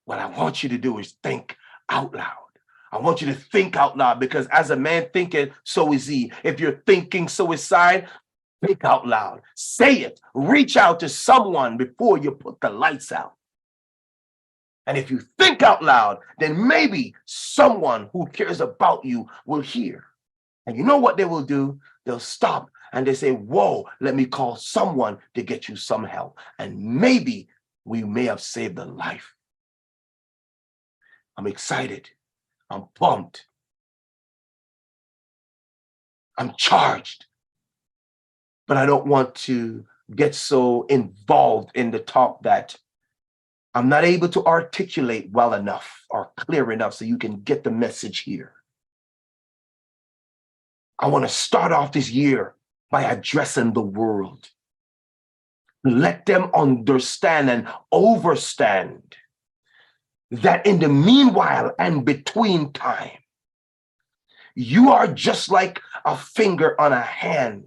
What I want you to do is think out loud. I want you to think out loud, because as a man thinketh, so is he. If you're thinking suicide, think out loud. Say it. Reach out to someone before you put the lights out. And if you think out loud, then maybe someone who cares about you will hear. And you know what they will do? They'll stop and they say, whoa, let me call someone to get you some help. And maybe we may have saved a life. I'm excited. I'm pumped. I'm charged. But I don't want to get so involved in the talk that I'm not able to articulate well enough or clear enough so you can get the message here. I want to start off this year by addressing the world. Let them understand and overstand that in the meanwhile and between time, you are just like a finger on a hand,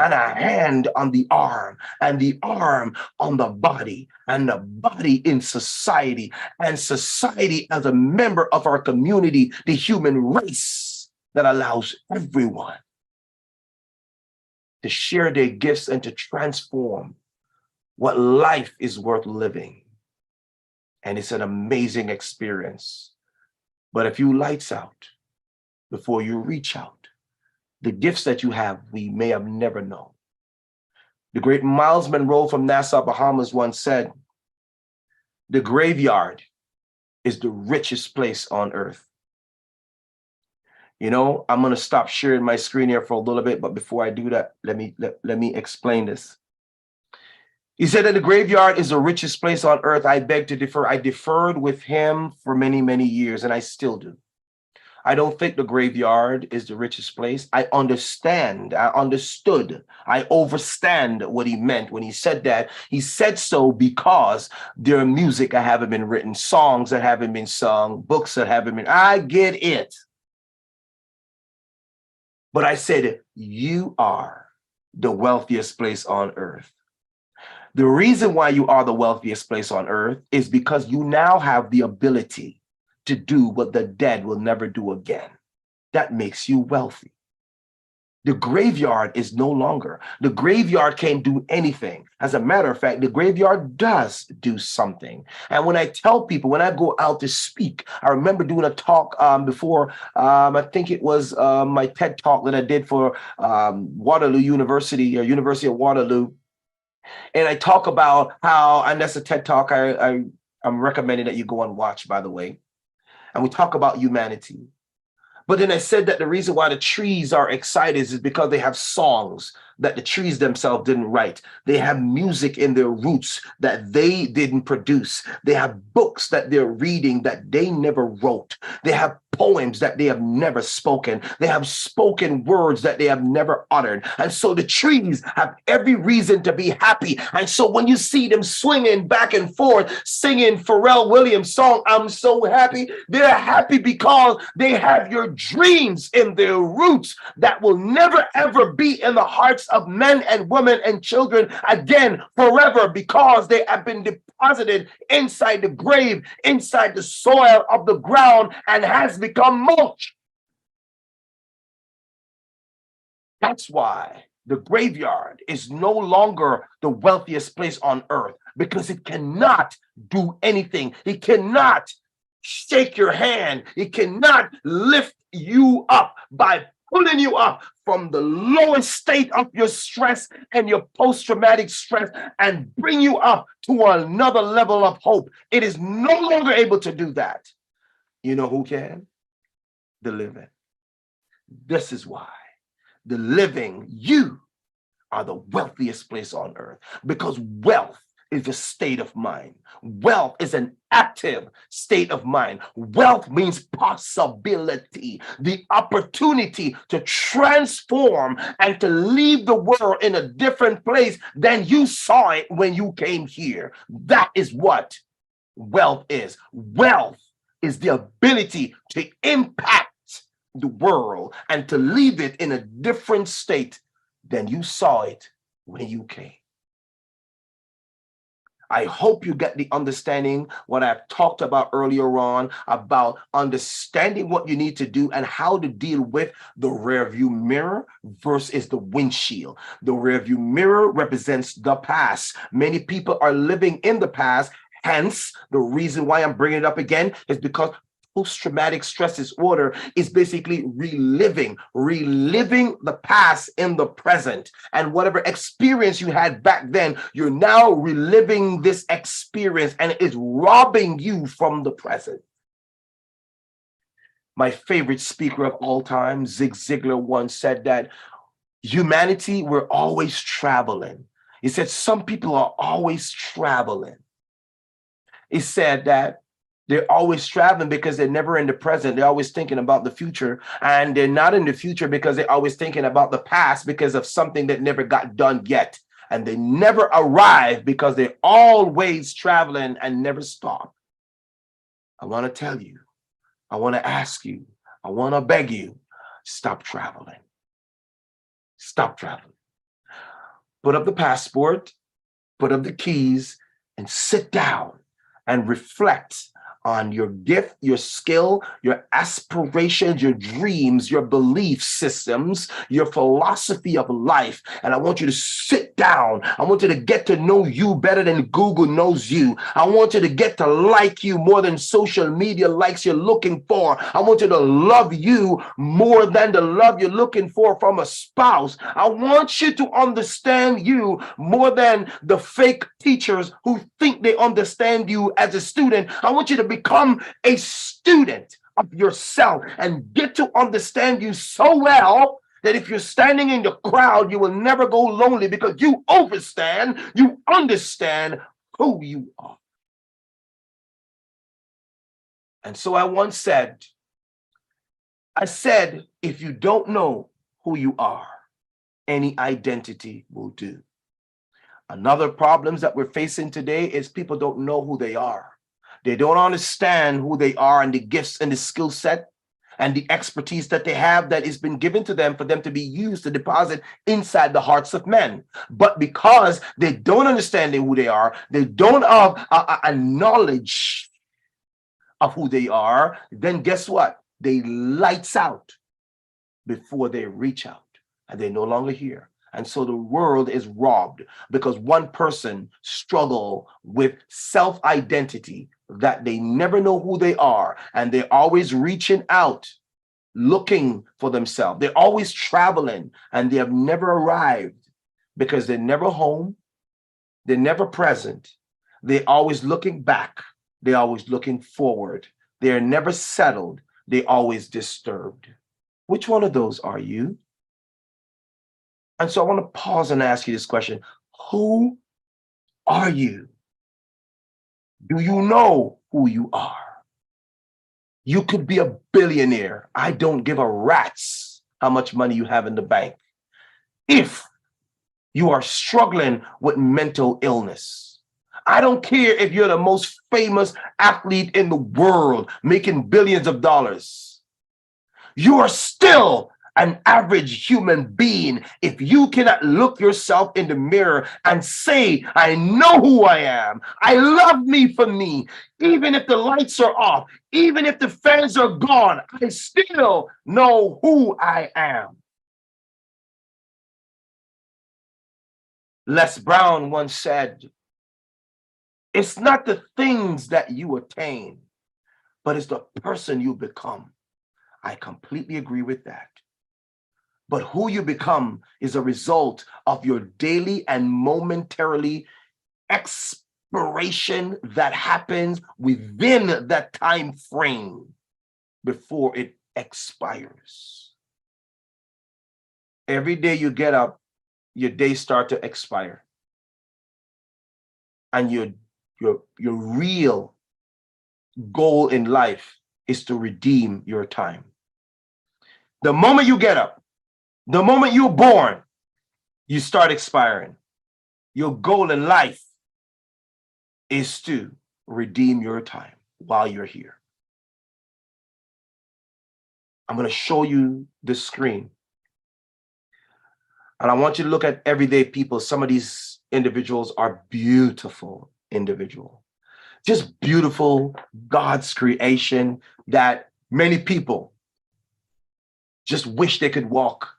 and a hand on the arm, and the arm on the body, and the body in society, and society as a member of our community, the human race that allows everyone to share their gifts and to transform what life is worth living. And it's an amazing experience. But if you lights out before you reach out, the gifts that you have, we may have never known. The great Miles Monroe from Nassau, Bahamas once said, the graveyard is the richest place on earth. You know, I'm going to stop sharing my screen here for a little bit, but before I do that, let me explain this. He said that the graveyard is the richest place on earth. I beg to differ. I deferred with him for many, many years, and I still do. I don't think the graveyard is the richest place. I understood, I overstand what he meant when he said that. He said so because there are music that haven't been written, songs that haven't been sung, books that haven't been. I get it. But I said, you are the wealthiest place on earth. The reason why you are the wealthiest place on earth is because you now have the ability to do what the dead will never do again. That makes you wealthy. The graveyard is no longer. The graveyard can't do anything. As a matter of fact, the graveyard does do something. And when I tell people, when I go out to speak, I remember doing a talk before, I think it was my TED talk that I did for Waterloo University, or University of Waterloo. And I talk about how, and that's a TED talk I'm recommending that you go and watch, by the way. And we talk about humanity. But then I said that the reason why the trees are excited is because they have songs that the trees themselves didn't write. They have music in their roots that they didn't produce. They have books that they're reading that they never wrote. They have poems that they have never spoken. They have spoken words that they have never uttered. And so the trees have every reason to be happy. And so when you see them swinging back and forth, singing Pharrell Williams' song, I'm so happy, they're happy because they have your dreams in their roots that will never, ever be in the hearts of men and women and children again forever, because they have been deposited inside the grave, inside the soil of the ground, and has become mulch. That's why the graveyard is no longer the wealthiest place on earth, because it cannot do anything. It cannot shake your hand. It cannot lift you up by pulling you up from the lowest state of your stress and your post-traumatic stress and bring you up to another level of hope. It is no longer able to do that. You know who can? The living. This is why the living, you are the wealthiest place on earth, because wealth is a state of mind. Wealth is an active state of mind. Wealth means possibility, the opportunity to transform and to leave the world in a different place than you saw it when you came here. That is what wealth is. Wealth is the ability to impact the world and to leave it in a different state than you saw it when you came. I hope you get the understanding what I've talked about earlier on about understanding what you need to do and how to deal with the rearview mirror versus the windshield. The rearview mirror represents the past. Many people are living in the past. Hence, the reason why I'm bringing it up again is because post-traumatic stress disorder is basically reliving the past in the present. And whatever experience you had back then, you're now reliving this experience, and it is robbing you from the present. My favorite speaker of all time, Zig Ziglar, once said that humanity, we're always traveling. He said some people are always traveling. He said that they're always traveling because they're never in the present. They're always thinking about the future. And they're not in the future because they're always thinking about the past because of something that never got done yet. And they never arrive because they're always traveling and never stop. I want to tell you, I want to ask you, I want to beg you, stop traveling. Stop traveling. Put up the passport, put up the keys, and sit down and reflect on your gift, your skill, your aspirations, your dreams, your belief systems, your philosophy of life. And I want you to sit down. I want you to get to know you better than Google knows you. I want you to get to like you more than social media likes you're looking for. I want you to love you more than the love you're looking for from a spouse. I want you to understand you more than the fake teachers who think they understand you as a student. I want you to become a student of yourself and get to understand you so well that if you're standing in the crowd, you will never go lonely because you understand who you are. And so I once said, I said, if you don't know who you are, any identity will do. Another problems that we're facing today is people don't know who they are. They don't understand who they are and the gifts and the skill set and the expertise that they have that has been given to them for them to be used to deposit inside the hearts of men. But because they don't understand who they are, they don't have a knowledge of who they are, then guess what? They lights out before they reach out, and they're no longer here. And so the world is robbed because one person struggle with self-identity that they never know who they are, and they're always reaching out, looking for themselves. They're always traveling, and they have never arrived because they're never home, they're never present, they're always looking back, they're always looking forward, they're never settled, they're always disturbed. Which one of those are you? And so I want to pause and ask you this question. Who are you? Do you know who you are? You could be a billionaire. I don't give a rat's how much money you have in the bank. If you are struggling with mental illness, I don't care if you're the most famous athlete in the world making billions of dollars. You are still an average human being if you cannot look yourself in the mirror and say, I know who I am. I love me for me. Even if the lights are off, even if the fans are gone, I still know who I am. Les Brown once said, it's not the things that you attain, but it's the person you become. I completely agree with that. But who you become is a result of your daily and momentarily expiration that happens within that time frame before it expires. Every day you get up, your days start to expire. And your real goal in life is to redeem your time. The moment you get up, the moment you're born, you start expiring. Your goal in life is to redeem your time while you're here. I'm going to show you the screen. And I want you to look at everyday people. Some of these individuals are beautiful individuals. Just beautiful God's creation that many people just wish they could walk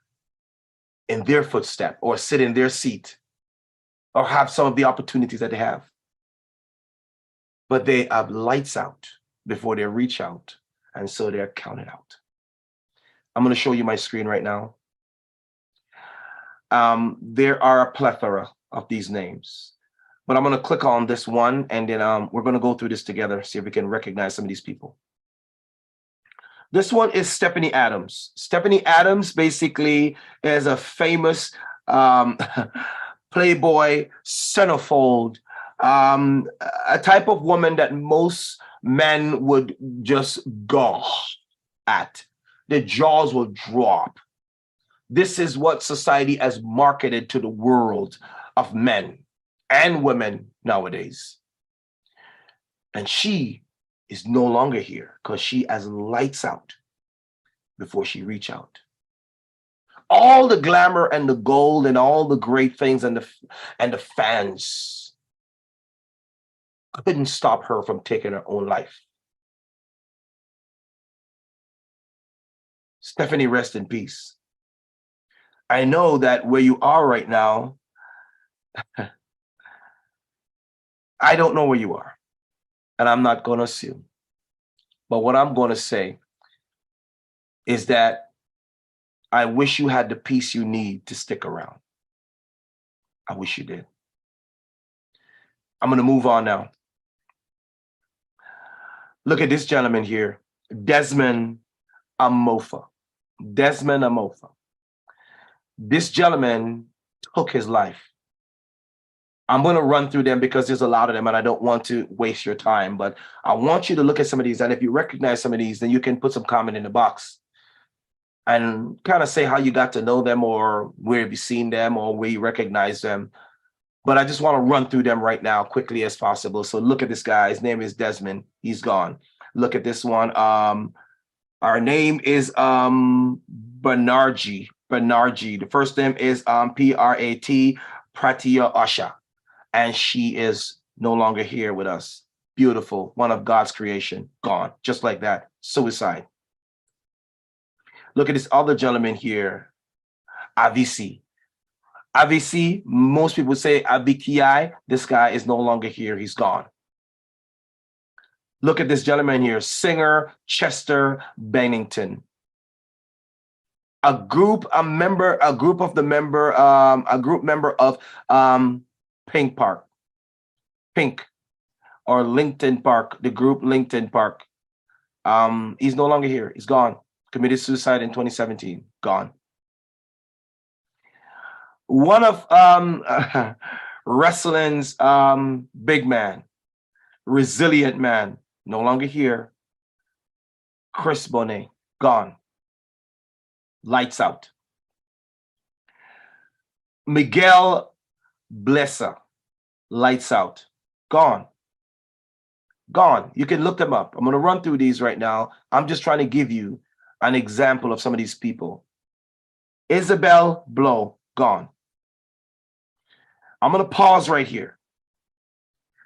in their footstep or sit in their seat or have some of the opportunities that they have. But they have lights out before they reach out, and so they're counted out. I'm going to show you my screen right now. There are a plethora of these names, but I'm going to click on this one, and then we're going to go through this together, see if we can recognize some of these people. This one is Stephanie Adams. Stephanie Adams basically is a famous playboy, centerfold, a type of woman that most men would just gawk at. Their jaws will drop. This is what society has marketed to the world of men and women nowadays. And she is no longer here because she has lights out before she reach out. All the glamour and the gold and all the great things and the fans couldn't stop her from taking her own life. Stephanie, rest in peace. I know that where you are right now, I don't know where you are, and I'm not going to assume. But what I'm going to say is that I wish you had the peace you need to stick around. I wish you did. I'm going to move on now. Look at this gentleman here, Desmond Amofa. Desmond Amofa. This gentleman took his life. I'm going to run through them because there's a lot of them and I don't want to waste your time, but I want you to look at some of these. And if you recognize some of these, then you can put some comment in the box. and kind of say how you got to know them, or where have you seen them, or where you recognize them. But I just want to run through them right now quickly as possible. So look at this guy. His name is Desmond. He's gone. Look at this one. Our name is Bernarji. The first name is P-R-A-T, Pratia Asha. And she is no longer here with us. Beautiful. One of God's creation. Gone. Just like that. Suicide. Look at this other gentleman here. Avisi. Avisi, most people say Avikiai. This guy is no longer here. He's gone. Look at this gentleman here, singer Chester Bennington. A group member of Pink Park, Pink, or LinkedIn Park, the group LinkedIn Park. He's no longer here. He's gone. Committed suicide in 2017. Gone. One of wrestling's big man, resilient man, no longer here. Chris Bonet, gone. Lights out. Miguel Blesa, lights out. Gone. Gone. You can look them up. I'm going to run through these right now. I'm just trying to give you an example of some of these people. Isabel Blow, gone. I'm going to pause right here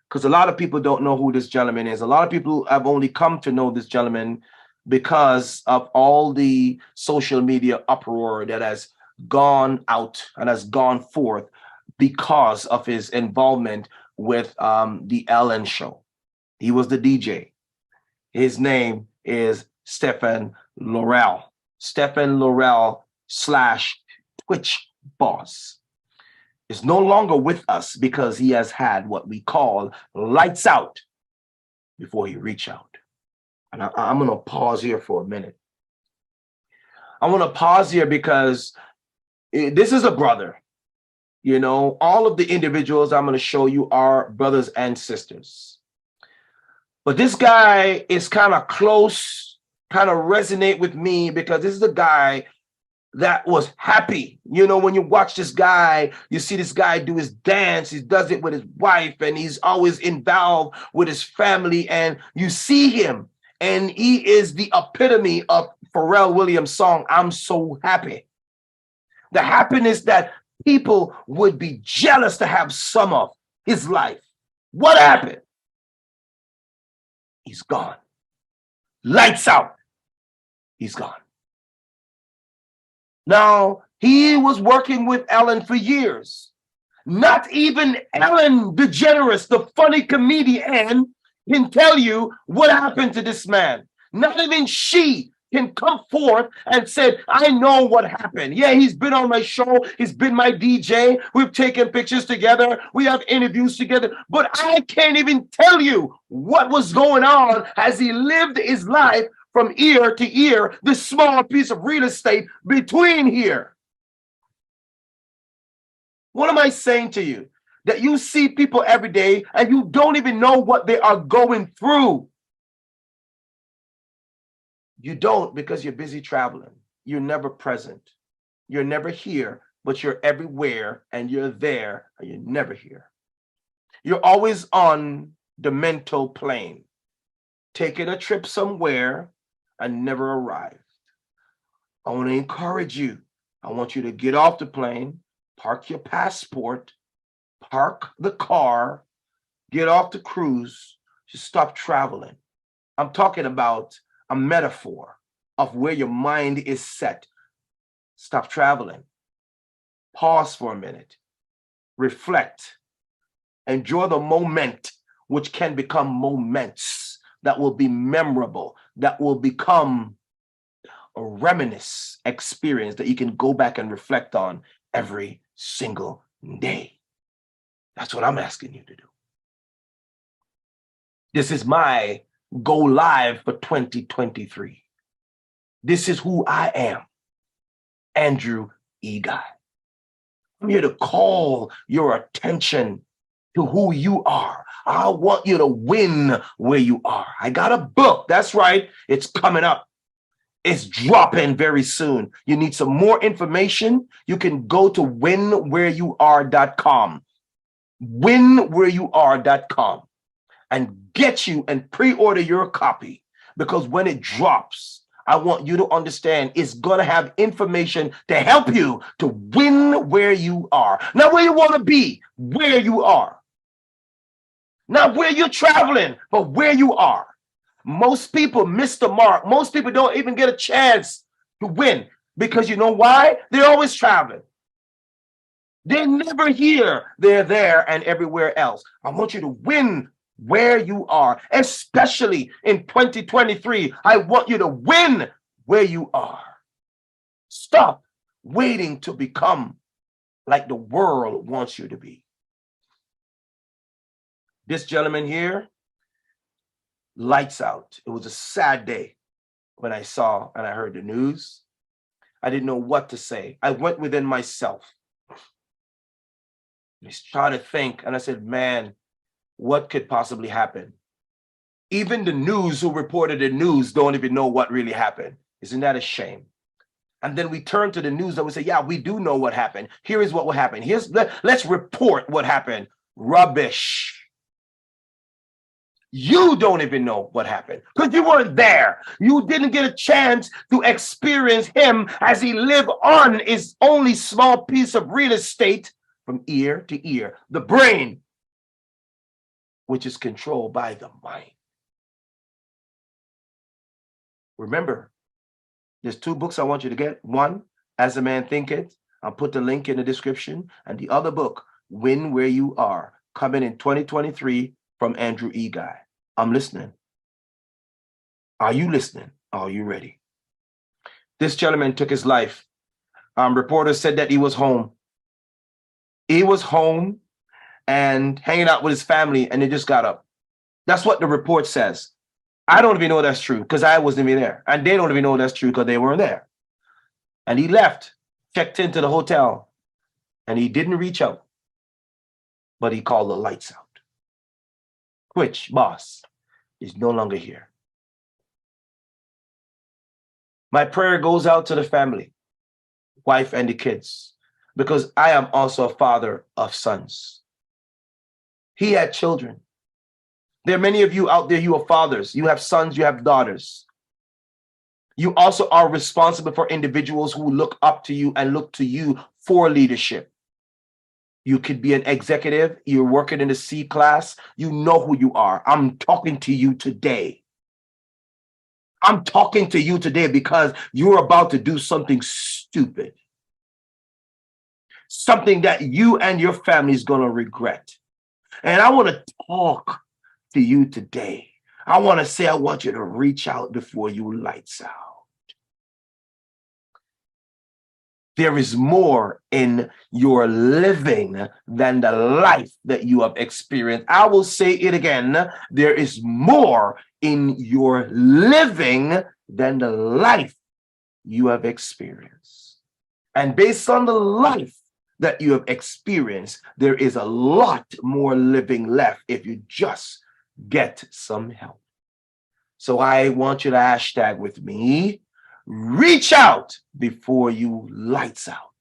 because a lot of people don't know who this gentleman is. A lot of people have only come to know this gentleman because of all the social media uproar that has gone out and has gone forth because of his involvement with the Ellen Show. He was the DJ. His name is Stephen Laurel. Stephen Laurel / Twitch boss is no longer with us because he has had what we call lights out before he reach out. And I'm going to pause here for a minute. I want to pause here because this is a brother. You know, all of the individuals I'm going to show you are brothers and sisters. But this guy is kind of close, kind of resonate with me because this is a guy that was happy. You know, when you watch this guy, you see this guy do his dance. He does it with his wife, and he's always involved with his family. And you see him, and he is the epitome of Pharrell Williams' song, I'm So Happy. The happiness that people would be jealous to have some of his life. What happened? He's gone. Lights out. He's gone. Now, he was working with Ellen for years. Not even Ellen DeGeneres, the funny comedian, can tell you what happened to this man. Not even she can come forth and say, I know what happened. Yeah, he's been on my show. He's been my DJ. We've taken pictures together. We have interviews together. But I can't even tell you what was going on as he lived his life from ear to ear, this small piece of real estate between here. What am I saying to you? That you see people every day and you don't even know what they are going through. You don't because you're busy traveling. You're never present. You're never here, but you're everywhere and you're there and you're never here. You're always on the mental plane, taking a trip somewhere and never arrived. I want to encourage you. I want you to get off the plane, park your passport, park the car, get off the cruise, just stop traveling. I'm talking about a metaphor of where your mind is set. Stop traveling. Pause for a minute. Reflect. Enjoy the moment, which can become moments that will be memorable, that will become a reminisce experience that you can go back and reflect on every single day. That's what I'm asking you to do. This is my go live for 2023. This is who I am, Andrew E. Guy. I'm here to call your attention to who you are. I want you to win where you are. I got a book. That's right. It's coming up. is dropping very soon. You need some more information? You can go to winwhereyouare.com. Winwhereyouare.com and get you and pre-order your copy, because when it drops, I want you to understand it's going to have information to help you to win where you are. Not where you want to be, where you are. Not where you're traveling, but where you are. Most people miss the mark. Most people don't even get a chance to win, because you know why? They're always traveling. They're never here. They're there and everywhere else. I want you to win where you are, especially in 2023. I want you to win where you are. Stop waiting to become like the world wants you to be. This gentleman here, lights out. It was a sad day when I saw and I heard the news. I didn't know what to say. I went within myself. I tried to think, and I said, man, what could possibly happen? Even the news who reported the news don't even know what really happened. Isn't that a shame? And then we turn to the news and we say, yeah, we do know what happened. Here is what will happen. Let's report what happened. Rubbish. You don't even know what happened because you weren't there. You didn't get a chance to experience him as he lived on his only small piece of real estate from ear to ear, the brain, which is controlled by the mind. Remember, there's 2 books I want you to get. One, As a Man Thinketh. I'll put the link in the description. And the other book, Win Where You Are, coming in 2023 from Andrew E. Guy. I'm listening. Are you listening? Are you ready? This gentleman took his life. Reporters said that he was home. He was home and hanging out with his family, and they just got up. That's what the report says. I don't even know that's true because I wasn't even there. And they don't even know that's true because they weren't there. And he left, checked into the hotel, and he didn't reach out, but he called the lights out. Which boss is no longer here. My prayer goes out to the family, wife, and the kids, because I am also a father of sons. He had children. There are many of you out there, you are fathers. You have sons, you have daughters. You also are responsible for individuals who look up to you and look to you for leadership. You could be an executive. You're working in the C class. You know who you are. I'm talking to you today. I'm talking to you today because you're about to do something stupid. Something that you and your family is going to regret. And I want to talk to you today. I want to say, I want you to reach out before you lights out. There is more in your living than the life that you have experienced. I will say it again. There is more in your living than the life you have experienced. And based on the life that you have experienced, there is a lot more living left if you just get some help. So I want you to hashtag with me, reach out before you lights out.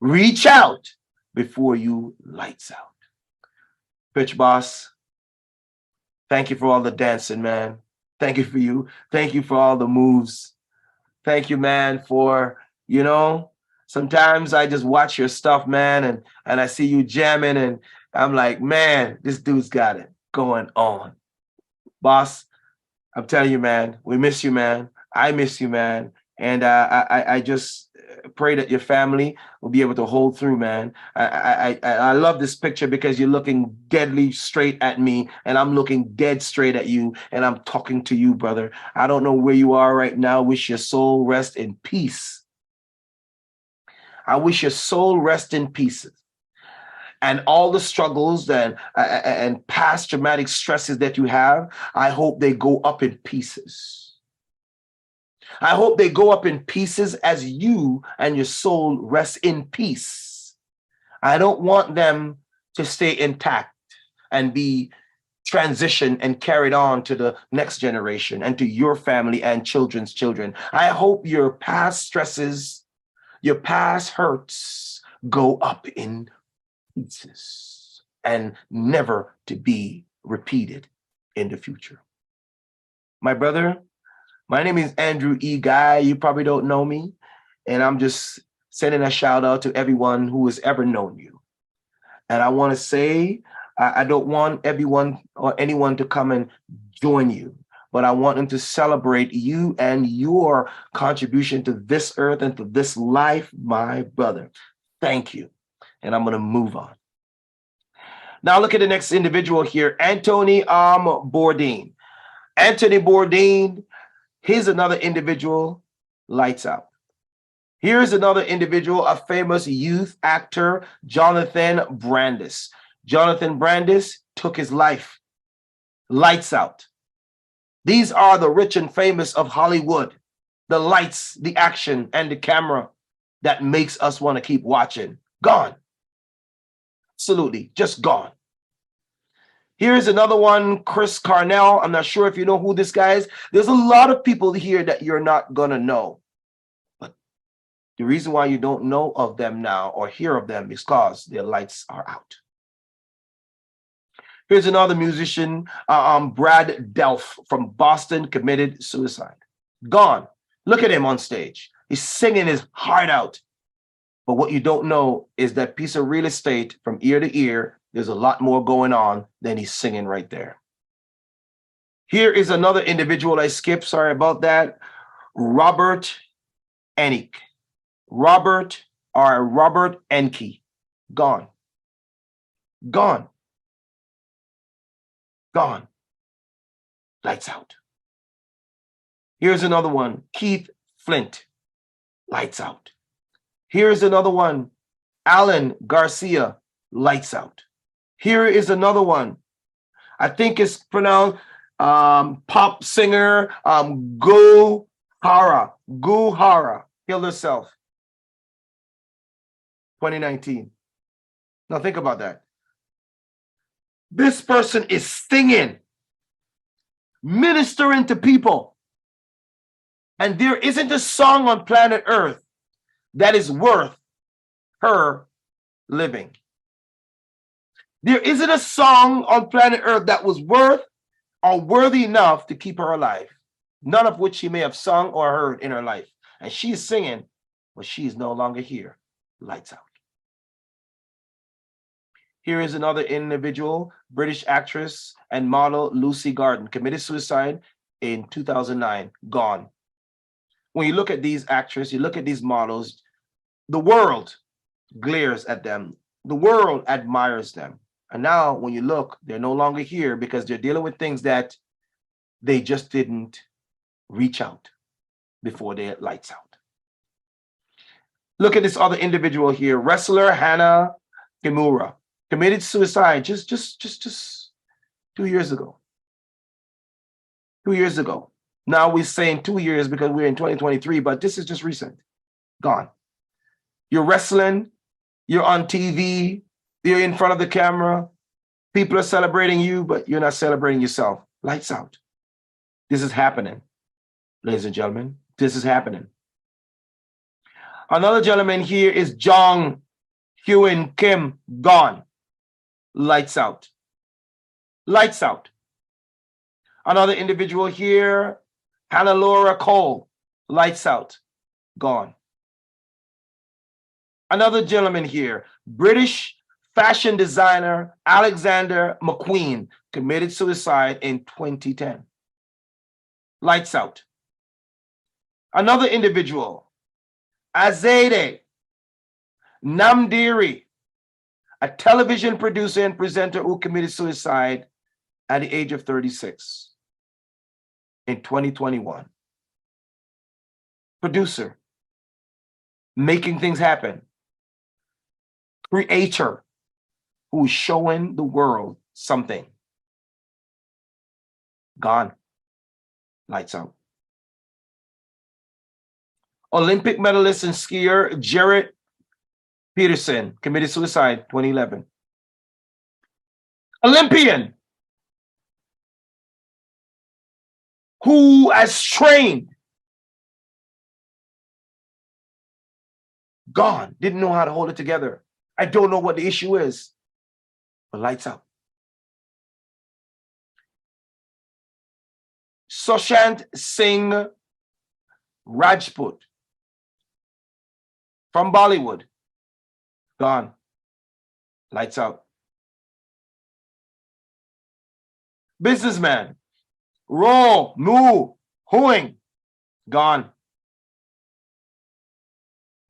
Reach out before you lights out. Pitch boss, thank you for all the dancing, man. Thank you for you. Thank you for all the moves. Thank you, man, for, sometimes I just watch your stuff, man, and I see you jamming, and I'm like, man, this dude's got it going on. Boss, I'm telling you, man, we miss you, man. I miss you, man. And I just pray that your family will be able to hold through, man. I love this picture because you're looking deadly straight at me and I'm looking dead straight at you and I'm talking to you, brother. I don't know where you are right now. Wish your soul rest in peace. I wish your soul rest in pieces. And all the struggles and past traumatic stresses that you have, I hope they go up in pieces. I hope they go up in pieces as you and your soul rest in peace. I don't want them to stay intact and be transitioned and carried on to the next generation and to your family and children's children. I hope your past stresses, your past hurts go up in pieces and never to be repeated in the future. My brother, my name is Andrew E. Guy. You probably don't know me, and I'm just sending a shout out to everyone who has ever known you. And I want to say, I don't want everyone or anyone to come and join you, but I want them to celebrate you and your contribution to this earth and to this life, my brother. Thank you. And I'm going to move on. Now look at the next individual here, Anthony Bourdain. Anthony Bourdain, here's another individual, lights out. Here's another individual, a famous youth actor, Jonathan Brandis. Jonathan Brandis took his life. Lights out. These are the rich and famous of Hollywood. The lights, the action, and the camera that makes us want to keep watching. Gone. Absolutely, just gone. Here's another one, Chris Cornell. I'm not sure if you know who this guy is. There's a lot of people here that you're not going to know. But the reason why you don't know of them now or hear of them is because their lights are out. Here's another musician, Brad Delph from Boston, committed suicide. Gone. Look at him on stage. He's singing his heart out. But what you don't know is that piece of real estate from ear to ear, there's a lot more going on than he's singing right there. Here is another individual I skipped. Sorry about that. Robert Enke. Robert Enke. Gone. Gone. Gone. Lights out. Here's another one. Keith Flint. Lights out. Here's another one. Alan Garcia. Lights out. Here is another one. I think it's pronounced pop singer Go Hara. Killed herself. 2019. Now think about that. This person is singing, ministering to people. And there isn't a song on planet Earth that is worth her living. There isn't a song on planet Earth that was worth or worthy enough to keep her alive. None of which she may have sung or heard in her life. And she's singing, but she is no longer here. Lights out. Here is another individual, British actress and model Lucy Garden, committed suicide in 2009. Gone. When you look at these actresses, you look at these models, the world glares at them. The world admires them. And now when you look, they're no longer here because they're dealing with things that they just didn't reach out before they had lights out. Look at this other individual here, wrestler Hana Kimura, committed suicide just 2 years ago. 2 years ago. Now we're saying 2 years because we're in 2023, but this is just recent. Gone. You're wrestling, you're on TV, you're in front of the camera. People are celebrating you, but you're not celebrating yourself. Lights out. This is happening, ladies and gentlemen. This is happening. Another gentleman here is Jong Hyun Kim. Gone. Lights out. Lights out. Another individual here, Hannah Laura Cole. Lights out. Gone. Another gentleman here, British fashion designer Alexander McQueen, committed suicide in 2010. Lights out. Another individual, Azadeh Namdiri, a television producer and presenter who committed suicide at the age of 36 in 2021. Producer, making things happen. Creator, who is showing the world something. Gone. Lights out. Olympic medalist and skier Jarrett Peterson committed suicide 2011. Olympian who has trained, gone, didn't know how to hold it together. I don't know what the issue is, but lights out. Sushant Singh Rajput from Bollywood, gone, lights out. Businessman Ro Nu Huing, gone.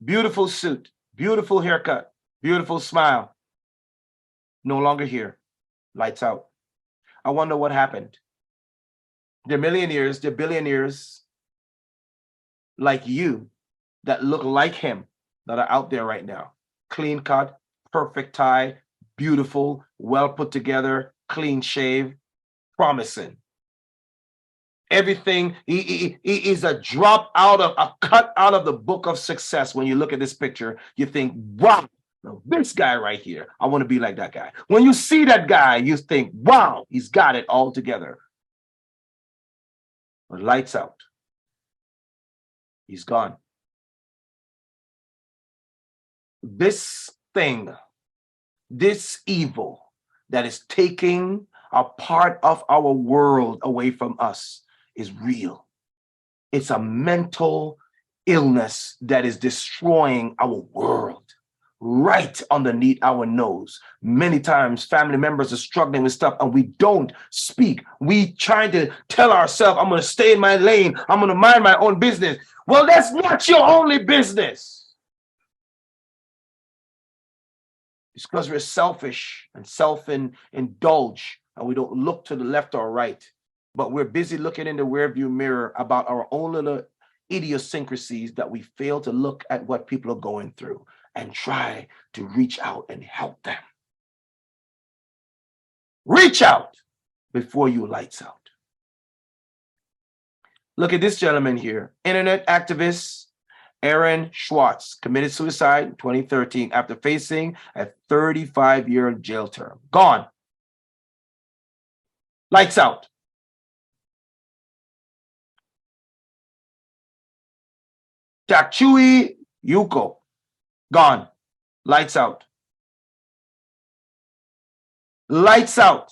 Beautiful suit, beautiful haircut, beautiful smile, no longer here, lights out. I wonder what happened. They're millionaires, they're billionaires like you that look like him that are out there right now. Clean cut, perfect tie, beautiful, well put together, clean shave, promising. Everything, he is a cut out of the book of success. When you look at this picture, you think, wow, this guy right here, I want to be like that guy. When you see that guy, you think, wow, he's got it all together. But lights out. He's gone. This thing, this evil that is taking a part of our world away from us is real. It's a mental illness that is destroying our world right underneath our nose. Many times family members are struggling with stuff and we don't speak. We trying to tell ourselves, I'm going to stay in my lane. I'm going to mind my own business. Well, that's not your only business. It's because we're selfish and self-indulge and we don't look to the left or right. But we're busy looking in the rearview mirror about our own little idiosyncrasies that we fail to look at what people are going through and try to reach out and help them. Reach out before you lights out. Look at this gentleman here. Internet activist Aaron Schwartz committed suicide in 2013 after facing a 35-year jail term. Gone. Lights out. Takchui Yuko, gone. Lights out. Lights out.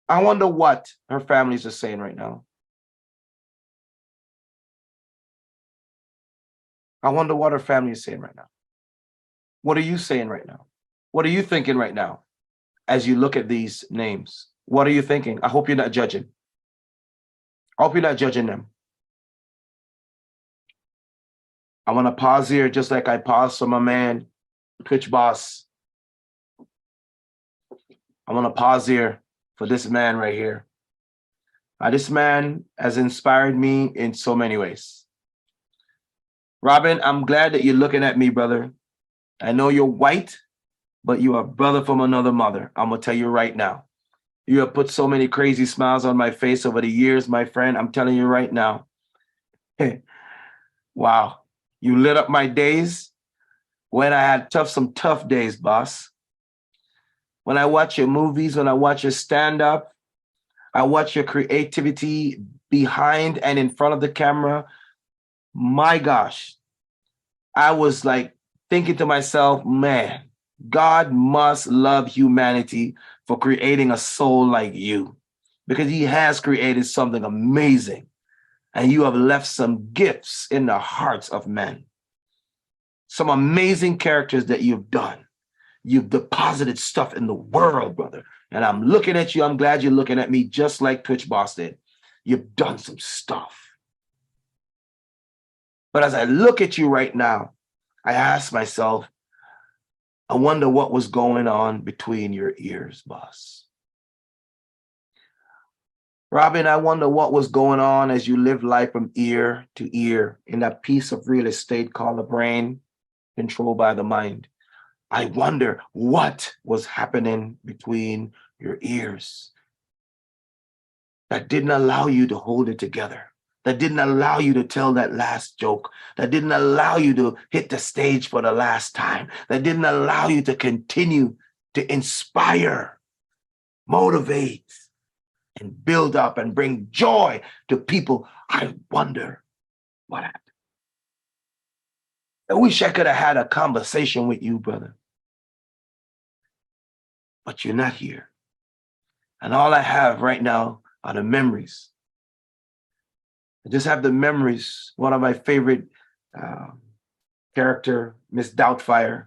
I wonder what her families are saying right now. I wonder what her family is saying right now. What are you saying right now? What are you thinking right now as you look at these names? What are you thinking? I hope you're not judging. I hope you're not judging them. I want to pause here just like I paused for my man, Twitch Boss. I want to pause here for this man right here. This man has inspired me in so many ways. Robin, I'm glad that you're looking at me, brother. I know you're white, but you are brother from another mother. I'm going to tell you right now. You have put so many crazy smiles on my face over the years, my friend. I'm telling you right now. Wow. You lit up my days when I had some tough days, boss. When I watch your movies, when I watch your stand-up, I watch your creativity behind and in front of the camera. My gosh, I was like thinking to myself, man, God must love humanity for creating a soul like you, because he has created something amazing and you have left some gifts in the hearts of men. Some amazing characters that you've done. You've deposited stuff in the world, brother. And I'm looking at you. I'm glad you're looking at me just like Twitch Boss did. You've done some stuff. But as I look at you right now, I ask myself, I wonder what was going on between your ears, boss. Robin, I wonder what was going on as you lived life from ear to ear in that piece of real estate called the brain, controlled by the mind. I wonder what was happening between your ears that didn't allow you to hold it together, that didn't allow you to tell that last joke, that didn't allow you to hit the stage for the last time, that didn't allow you to continue to inspire motivate, and build up and bring joy to people, I wonder what happened. I wish I could have had a conversation with you, brother. But you're not here. And all I have right now are the memories. I just have the memories. One of my favorite character, Miss Doubtfire.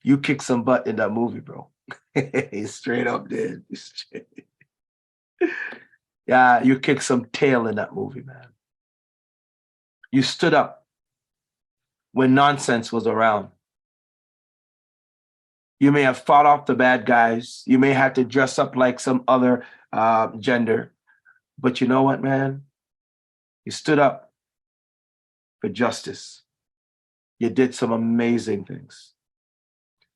You kicked some butt in that movie, bro. Straight up, dude. Yeah, you kicked some tail in that movie, man. You stood up when nonsense was around. You may have fought off the bad guys. You may have to dress up like some other gender. But you know what, man? You stood up for justice. You did some amazing things.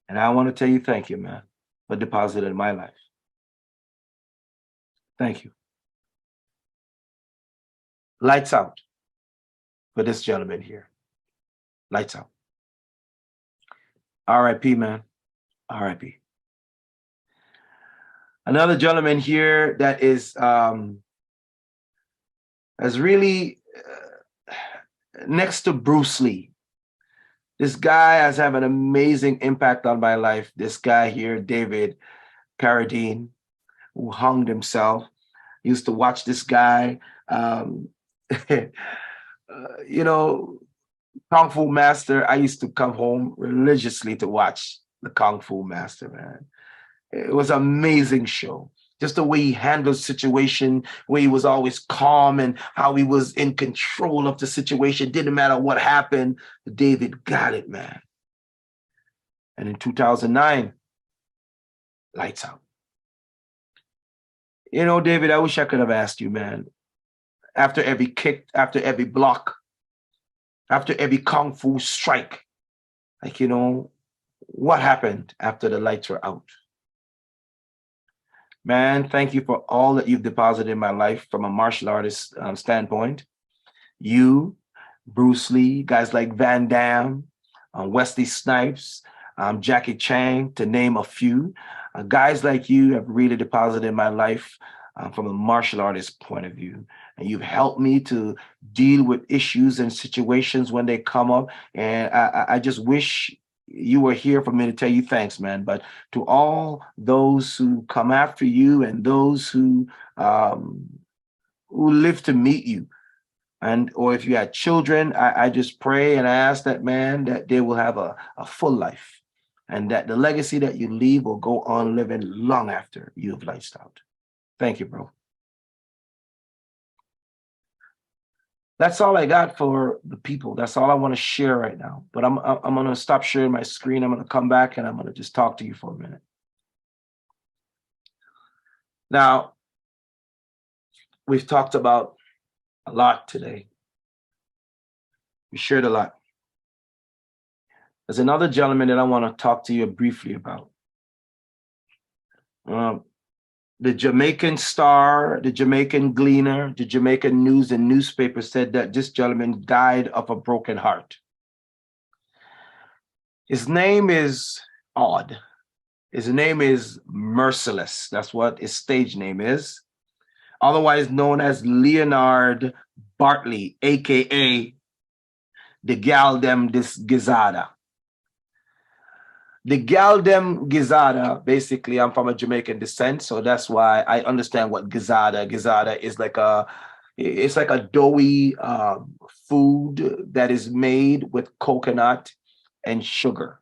And I want to tell you thank you, man, for depositing in my life. Thank you. Lights out for this gentleman here. Lights out. R.I.P., man. R.I.P. Another gentleman here that is has really next to Bruce Lee. This guy has had an amazing impact on my life. This guy here, David Carradine, who hung himself. Used to watch this guy. You know, Kung Fu Master. I used to come home religiously to watch the Kung Fu Master, man. It was an amazing show. Just the way he handled the situation, where he was always calm and how he was in control of the situation. Didn't matter what happened. David got it, man. And in 2009, lights out. You know, David, I wish I could have asked you, man, after every kick, after every block, after every Kung Fu strike, like, you know, what happened after the lights were out? Man, thank you for all that you've deposited in my life from a martial artist standpoint. You, Bruce Lee, guys like Van Damme, Wesley Snipes, Jackie Chan, to name a few. Guys like you have really deposited in my life from a martial artist point of view. And you've helped me to deal with issues and situations when they come up. And I just wish you were here for me to tell you thanks, man. But to all those who come after you and those who live to meet you, and or if you had children, I just pray and I ask that, man, that they will have a full life, and that the legacy that you leave will go on living long after you've lights out. Thank you, bro. That's all I got for the people. That's all I want to share right now. But I'm going to stop sharing my screen. I'm going to come back and I'm going to just talk to you for a minute. Now, we've talked about a lot today. We shared a lot. There's another gentleman that I want to talk to you briefly about. The Jamaican Star, the Jamaican Gleaner, the Jamaican News and newspaper said that this gentleman died of a broken heart. His name is odd. His name is Merciless. That's what his stage name is. Otherwise known as Leonard Bartley, aka the Gal Dem Dis Gizada. The Gal Dem Gizada, basically, I'm from a Jamaican descent, so that's why I understand what Gizada. Gizada is like it's like a doughy food that is made with coconut and sugar.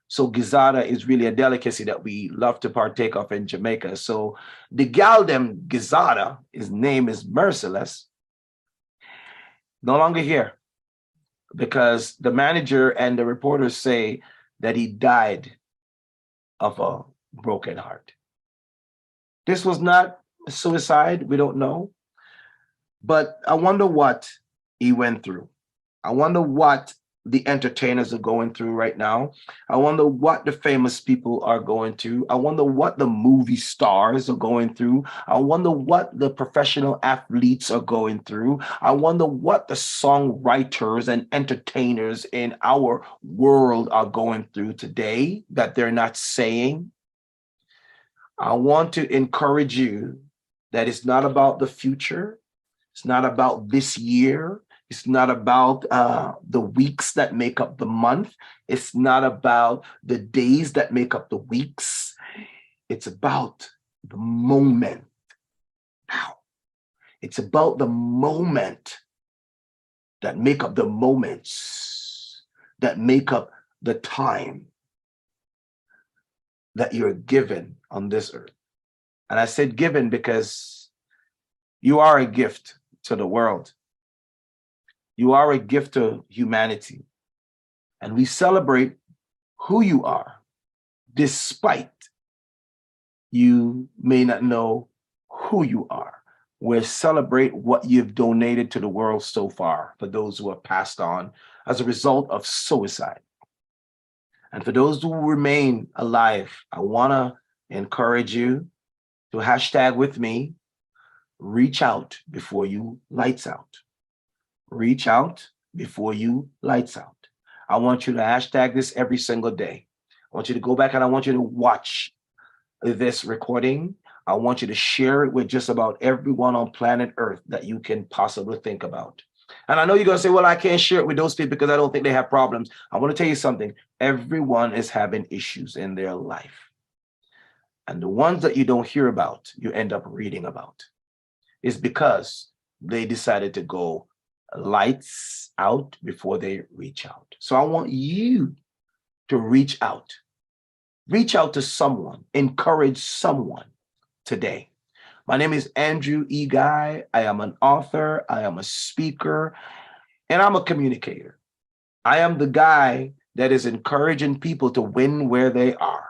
So Gizada is really a delicacy that we love to partake of in Jamaica. So the Gal Dem Gizada, his name is Merciless, no longer here, because the manager and the reporters say that he died of a broken heart. This was not a suicide, we don't know. But I wonder what he went through. I wonder what the entertainers are going through right now. I wonder what the famous people are going through. I wonder what the movie stars are going through. I wonder what the professional athletes are going through. I wonder what the songwriters and entertainers in our world are going through today that they're not saying. I want to encourage you that it's not about the future. It's not about this year. It's not about the weeks that make up the month. It's not about the days that make up the weeks. It's about the moment now. It's about the moment that make up the moments that make up the time that you're given on this earth. And I said given because you are a gift to the world. You are a gift to humanity. And we celebrate who you are, despite you may not know who you are. We celebrate what you've donated to the world so far for those who have passed on as a result of suicide. And for those who remain alive, I want to encourage you to hashtag with me, reach out before you lights out. Reach out before you lights out. I want you to hashtag this every single day. I want you to go back and I want you to watch this recording. I want you to share it with just about everyone on planet Earth that you can possibly think about. And I know you're going to say, well, I can't share it with those people because I don't think they have problems. I want to tell you something. Everyone is having issues in their life. And the ones that you don't hear about, you end up reading about. It's because they decided to go lights out before they reach out. So I want you to reach out. Reach out to someone. Encourage someone today. My name is Andrew E. Guy. I am an author. I am a speaker. And I'm a communicator. I am the guy that is encouraging people to win where they are.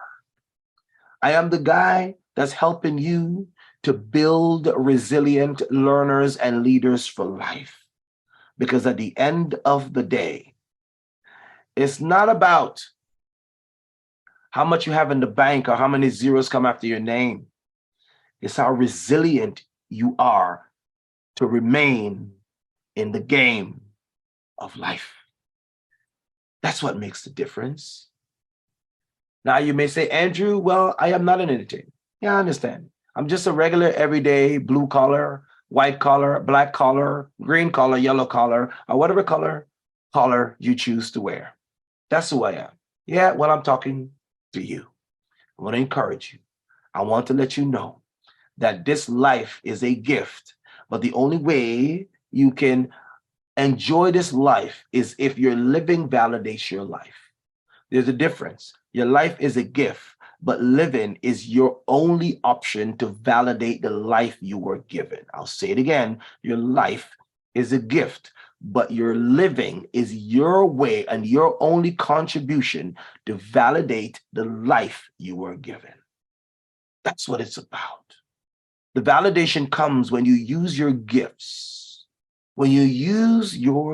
I am the guy that's helping you to build resilient learners and leaders for life. Because at the end of the day, it's not about how much you have in the bank or how many zeros come after your name. It's how resilient you are to remain in the game of life. That's what makes the difference. Now you may say, Andrew, well, I am not an entertainer. Yeah, I understand. I'm just a regular, everyday, blue collar, white collar, black collar, green collar, yellow collar, or whatever collar you choose to wear. That's who I am. Yeah, well, I'm talking to you. I want to encourage you. I want to let you know that this life is a gift, but the only way you can enjoy this life is if your living validates your life. There's a difference. Your life is a gift, but living is your only option to validate the life you were given. I'll say it again. Your life is a gift, but your living is your way and your only contribution to validate the life you were given. That's what it's about. The validation comes when you use your gifts, when you use your